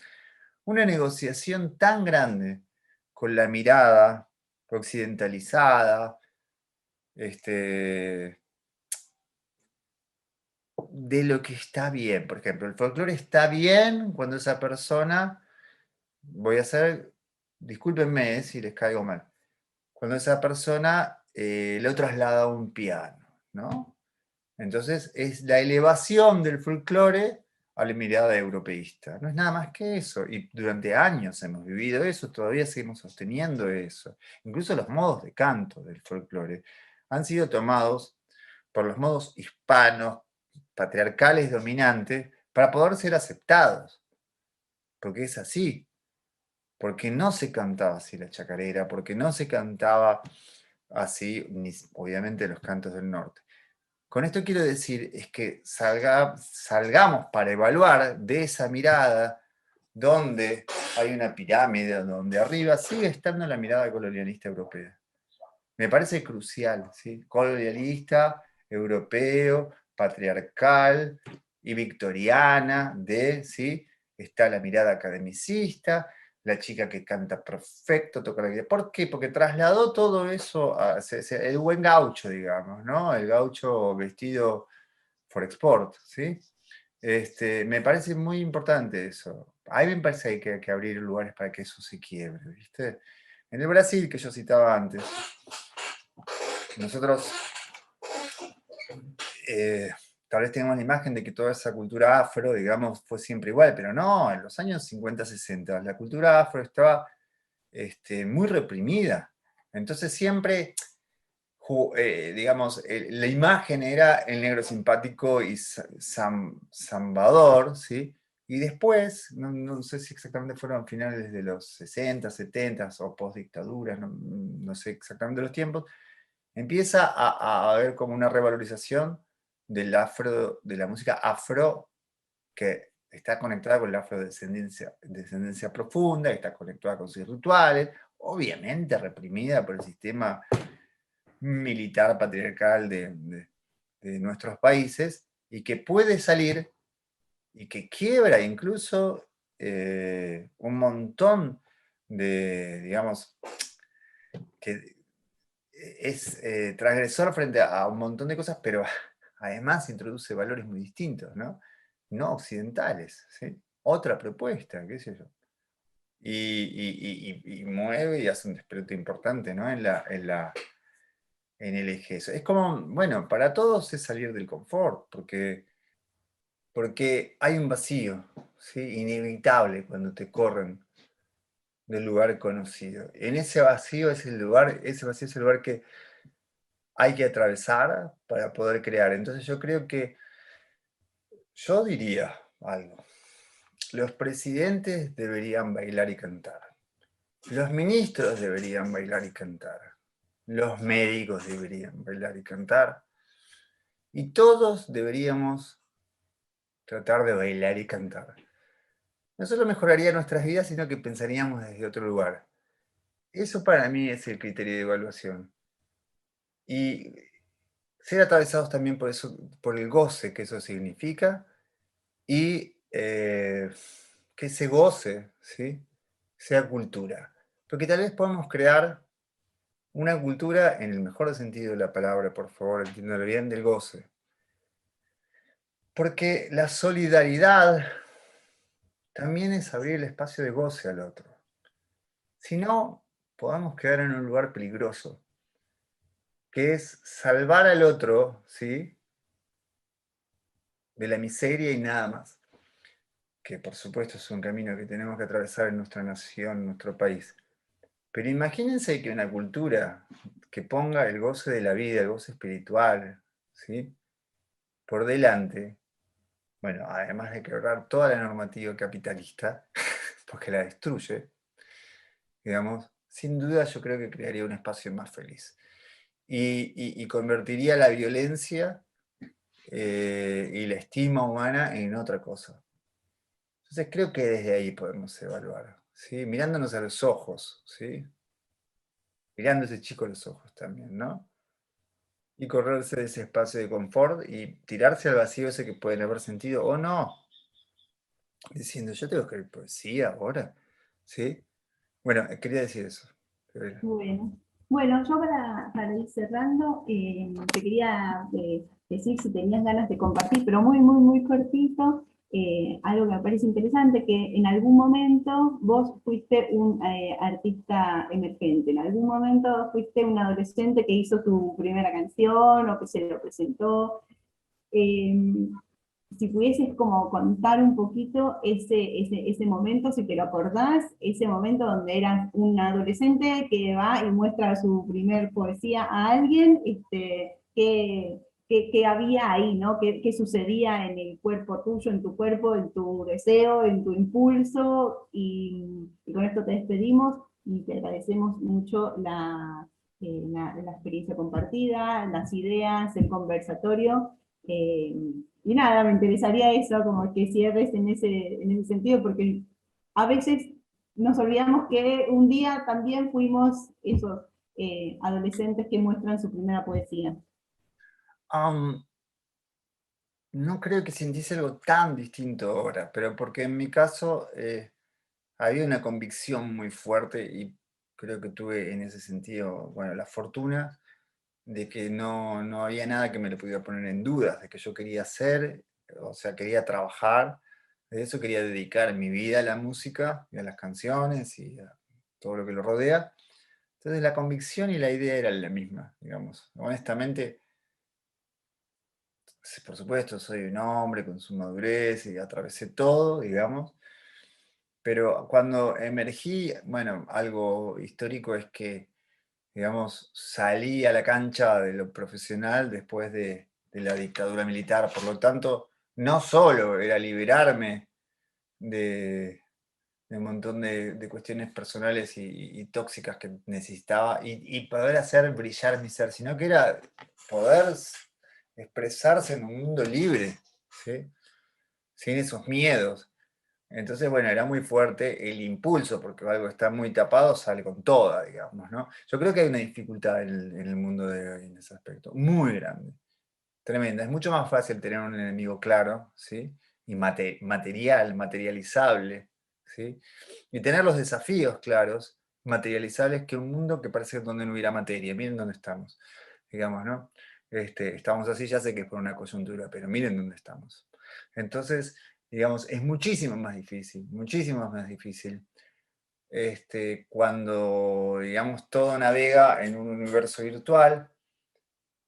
una negociación tan grande con la mirada occidentalizada, de lo que está bien. Por ejemplo, el folclore está bien cuando esa persona, voy a hacer, discúlpenme si les caigo mal, cuando esa persona lo traslada a un piano, ¿no? Entonces es la elevación del folclore a la mirada europeísta. No es nada más que eso. Y durante años hemos vivido eso, todavía seguimos sosteniendo eso. Incluso los modos de canto del folclore han sido tomados por los modos hispanos, patriarcales, dominantes, para poder ser aceptados. Porque es así. Porque no se cantaba así la chacarera, porque no se cantaba así, obviamente, los cantos del norte. Con esto quiero decir es que salgamos para evaluar de esa mirada donde hay una pirámide, donde arriba sigue estando la mirada colonialista europea. Me parece crucial, ¿sí? Colonialista, europeo, patriarcal y victoriana, ¿sí? Está la mirada academicista, la chica que canta perfecto, toca la guitarra. ¿Por qué? Porque trasladó todo eso a el buen gaucho, digamos, ¿no? El gaucho vestido for export, ¿sí? Me parece muy importante eso. A mí me parece que hay que abrir lugares para que eso se quiebre, ¿viste? En el Brasil, que yo citaba antes, nosotros tal vez tenemos la imagen de que toda esa cultura afro, digamos, fue siempre igual, pero no, en los años 50, 60, la cultura afro estaba muy reprimida. Entonces siempre, digamos, la imagen era el negro simpático y zambador, ¿sí? Y después, no sé si exactamente fueron finales de los 60, 70 o post-dictaduras, no sé exactamente los tiempos, empieza a haber como una revalorización del afro, de la música afro, que está conectada con la afrodescendencia profunda, que está conectada con sus rituales, obviamente reprimida por el sistema militar patriarcal de nuestros países, y que puede salir y que quiebra incluso un montón de, digamos, que es transgresor frente a un montón de cosas, pero además introduce valores muy distintos, ¿no? No occidentales, ¿sí? Otra propuesta, qué sé yo. Y mueve y hace un despelote importante, ¿no? En el eje. Es como, bueno, para todos es salir del confort, porque hay un vacío, ¿sí? Inevitable cuando te corren del lugar conocido. En ese vacío es el lugar, ese vacío es el lugar que hay que atravesar para poder crear. Entonces yo diría algo. Los presidentes deberían bailar y cantar. Los ministros deberían bailar y cantar. Los médicos deberían bailar y cantar. Y todos deberíamos tratar de bailar y cantar. No solo mejoraría nuestras vidas, sino que pensaríamos desde otro lugar. Eso para mí es el criterio de evaluación. Y ser atravesados también por eso, por el goce que eso significa, y que ese goce, ¿sí? Sea cultura. Porque tal vez podemos crear una cultura, en el mejor sentido de la palabra, por favor, entiéndalo bien, del goce. Porque la solidaridad también es abrir el espacio de goce al otro. Si no, podemos quedar en un lugar peligroso, que es salvar al otro, ¿sí? De la miseria y nada más. Que por supuesto es un camino que tenemos que atravesar en nuestra nación, en nuestro país. Pero imagínense que una cultura que ponga el goce de la vida, el goce espiritual, ¿sí? Por delante, bueno, además de quebrar toda la normativa capitalista, porque la destruye, digamos, sin duda yo creo que crearía un espacio más feliz. Y convertiría la violencia y la estima humana en otra cosa. Entonces creo que desde ahí podemos evaluar, ¿sí? Mirándonos a los ojos, ¿sí? mirando a ese chico a los ojos también, ¿no? Y correrse de ese espacio de confort y tirarse al vacío ese que pueden haber sentido o no, diciendo, yo tengo que escribir poesía ahora, ¿sí? Bueno, quería decir eso. Gabriela. Bueno, yo para ir cerrando, te quería decir si tenías ganas de compartir, pero muy, muy, muy cortito, algo que me parece interesante, que en algún momento vos fuiste un artista emergente, en algún momento fuiste un adolescente que hizo su primera canción o que se lo presentó. Si pudieses como contar un poquito ese momento, si te lo acordás, ese momento donde eras un adolescente que va y muestra su primer poesía a alguien, qué había ahí, ¿no? ¿Qué sucedía en el cuerpo tuyo, en tu cuerpo, en tu deseo, en tu impulso? Y con esto te despedimos y te agradecemos mucho la experiencia compartida, las ideas, el conversatorio. Y nada, me interesaría eso, como que cierres en ese sentido, porque a veces nos olvidamos que un día también fuimos esos adolescentes que muestran su primera poesía. No creo que sintiese algo tan distinto ahora, pero porque en mi caso había una convicción muy fuerte y creo que tuve en ese sentido, bueno, la fortuna de que no había nada que me lo pudiera poner en dudas, de que yo quería hacer, o sea, quería trabajar, de eso quería dedicar mi vida a la música y a las canciones y a todo lo que lo rodea. Entonces la convicción y la idea eran la misma, digamos. Honestamente, sí, por supuesto, soy un hombre con su madurez y atravesé todo, digamos, pero cuando emergí, bueno, algo histórico es que, digamos, salí a la cancha de lo profesional después de la dictadura militar, por lo tanto, no solo era liberarme de un montón de cuestiones personales y tóxicas que necesitaba y poder hacer brillar mi ser, sino que era poder expresarse en un mundo libre, ¿sí? Sin esos miedos. Entonces, bueno, era muy fuerte el impulso, porque algo está muy tapado, sale con toda, digamos, ¿no? Yo creo que hay una dificultad en el mundo de hoy en ese aspecto, muy grande, tremenda. Es mucho más fácil tener un enemigo claro, ¿sí? Y materializable, ¿sí? Y tener los desafíos claros, materializables, que un mundo que parece donde no hubiera materia. Miren dónde estamos, digamos, ¿no? Estamos así, ya sé que es por una coyuntura, pero miren dónde estamos. Entonces, digamos, es muchísimo más difícil, cuando, digamos, todo navega en un universo virtual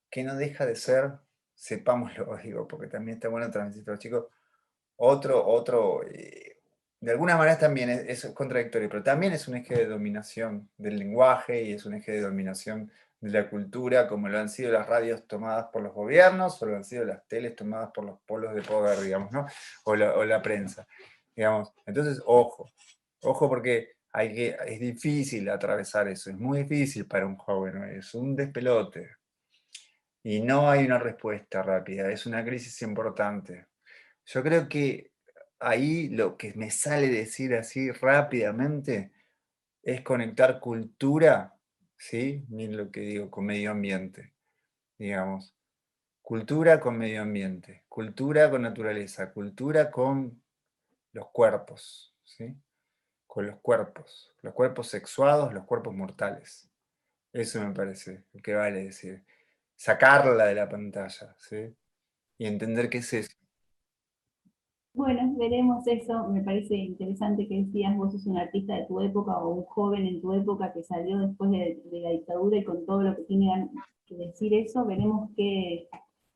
que no deja de ser, sepámoslo, digo, porque también está bueno transmitir a los chicos, de alguna manera también es contradictorio, pero también es un eje de dominación del lenguaje y es un eje de dominación de la cultura, como lo han sido las radios tomadas por los gobiernos, o lo han sido las teles tomadas por los polos de poder, digamos, ¿no? O la prensa, digamos. Entonces, ojo porque es difícil atravesar eso, es muy difícil para un joven, ¿no? Es un despelote. Y no hay una respuesta rápida, es una crisis importante. Yo creo que ahí lo que me sale decir así rápidamente es conectar cultura, ¿sí? Miren lo que digo, con medio ambiente, digamos. Cultura con medio ambiente, cultura con naturaleza, cultura con los cuerpos, ¿sí? Con los cuerpos sexuados, los cuerpos mortales. Eso me parece que vale decir. Sacarla de la pantalla, ¿sí? Y entender qué es eso. Bueno, veremos eso. Me parece interesante que decías, vos sos un artista de tu época o un joven en tu época que salió después de la dictadura y con todo lo que tiene que decir eso. Veremos qué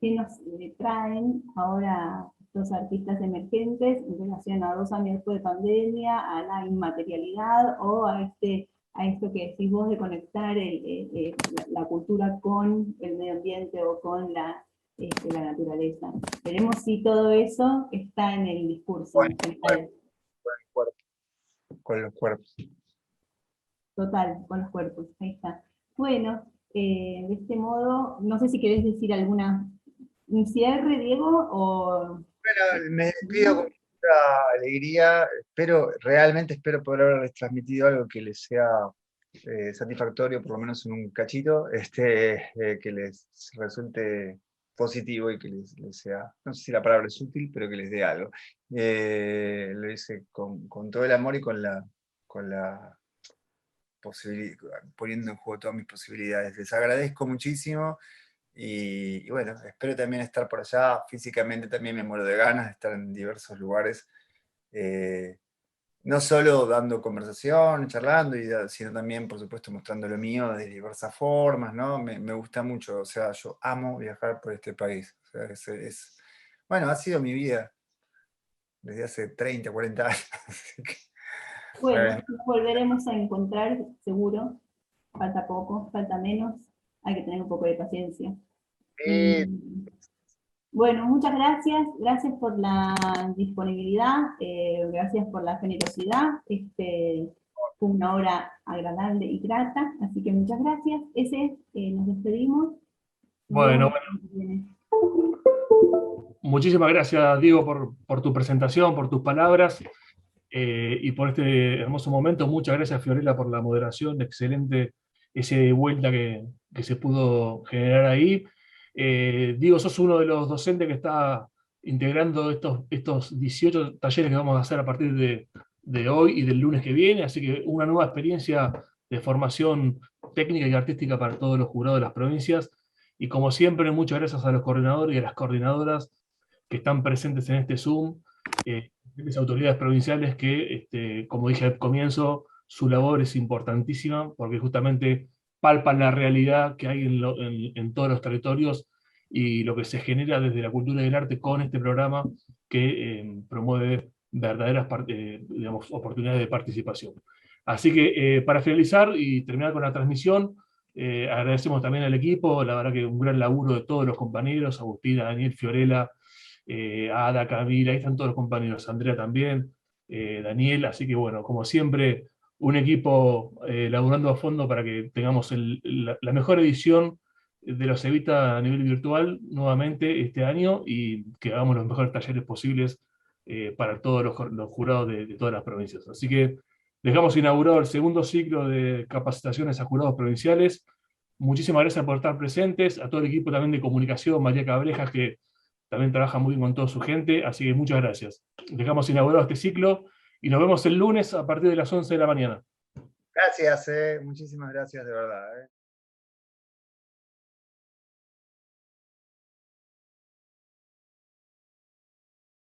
nos traen ahora estos artistas emergentes en relación a 2 años después de pandemia, a la inmaterialidad o a esto que decís vos de conectar la cultura con el medio ambiente o con la naturaleza. Veremos si todo eso está en el discurso en general. Con los cuerpos. Total, con los cuerpos, ahí está. Bueno, de este modo, no sé si querés decir un cierre, Diego, o... Bueno, me despido con mucha alegría. Realmente espero poder haberles transmitido algo que les sea satisfactorio, por lo menos en un cachito, que les resulte positivo y que les sea, no sé si la palabra es útil, pero que les dé algo. Lo hice con todo el amor y con la poniendo en juego todas mis posibilidades. Les agradezco muchísimo y bueno, espero también estar por allá. Físicamente también me muero de ganas de estar en diversos lugares. No solo dando conversación, charlando, sino también, por supuesto, mostrando lo mío de diversas formas, ¿no? Me gusta mucho, o sea, yo amo viajar por este país. O sea, bueno, ha sido mi vida desde hace 30, 40 años. Así que, Bueno, nos volveremos a encontrar, seguro. Falta poco, falta menos. Hay que tener un poco de paciencia. Y, bueno, muchas gracias. Gracias por la disponibilidad. Gracias por la generosidad. Fue una hora agradable y grata. Así que muchas gracias. Nos despedimos. Bueno, muchísimas gracias, Diego, por tu presentación, por tus palabras y por este hermoso momento. Muchas gracias, Fiorella, por la moderación, excelente ese de vuelta que se pudo generar ahí. Diego, sos uno de los docentes que está integrando estos 18 talleres que vamos a hacer a partir de hoy y del lunes que viene, así que una nueva experiencia de formación técnica y artística para todos los jurados de las provincias. Y como siempre, muchas gracias a los coordinadores y a las coordinadoras que están presentes en este Zoom, las autoridades provinciales que, como dije al comienzo, su labor es importantísima porque justamente palpan la realidad que hay en todos los territorios y lo que se genera desde la cultura y el arte con este programa que promueve verdaderas digamos, oportunidades de participación. Así que para finalizar y terminar con la transmisión, agradecemos también al equipo, la verdad que un gran laburo de todos los compañeros, Agustina, Daniel, Fiorella, Ada, Camila, ahí están todos los compañeros, Andrea también, Daniel, así que bueno, como siempre, un equipo laburando a fondo para que tengamos la mejor edición de los Evita a nivel virtual nuevamente este año y que hagamos los mejores talleres posibles para todos los jurados de todas las provincias. Así que dejamos inaugurado el segundo ciclo de capacitaciones a jurados provinciales. Muchísimas gracias por estar presentes, a todo el equipo también de comunicación, María Cabrejas, que también trabaja muy bien con toda su gente, así que muchas gracias. Dejamos inaugurado este ciclo y nos vemos el lunes a partir de las 11 de la mañana. Gracias, muchísimas gracias de verdad.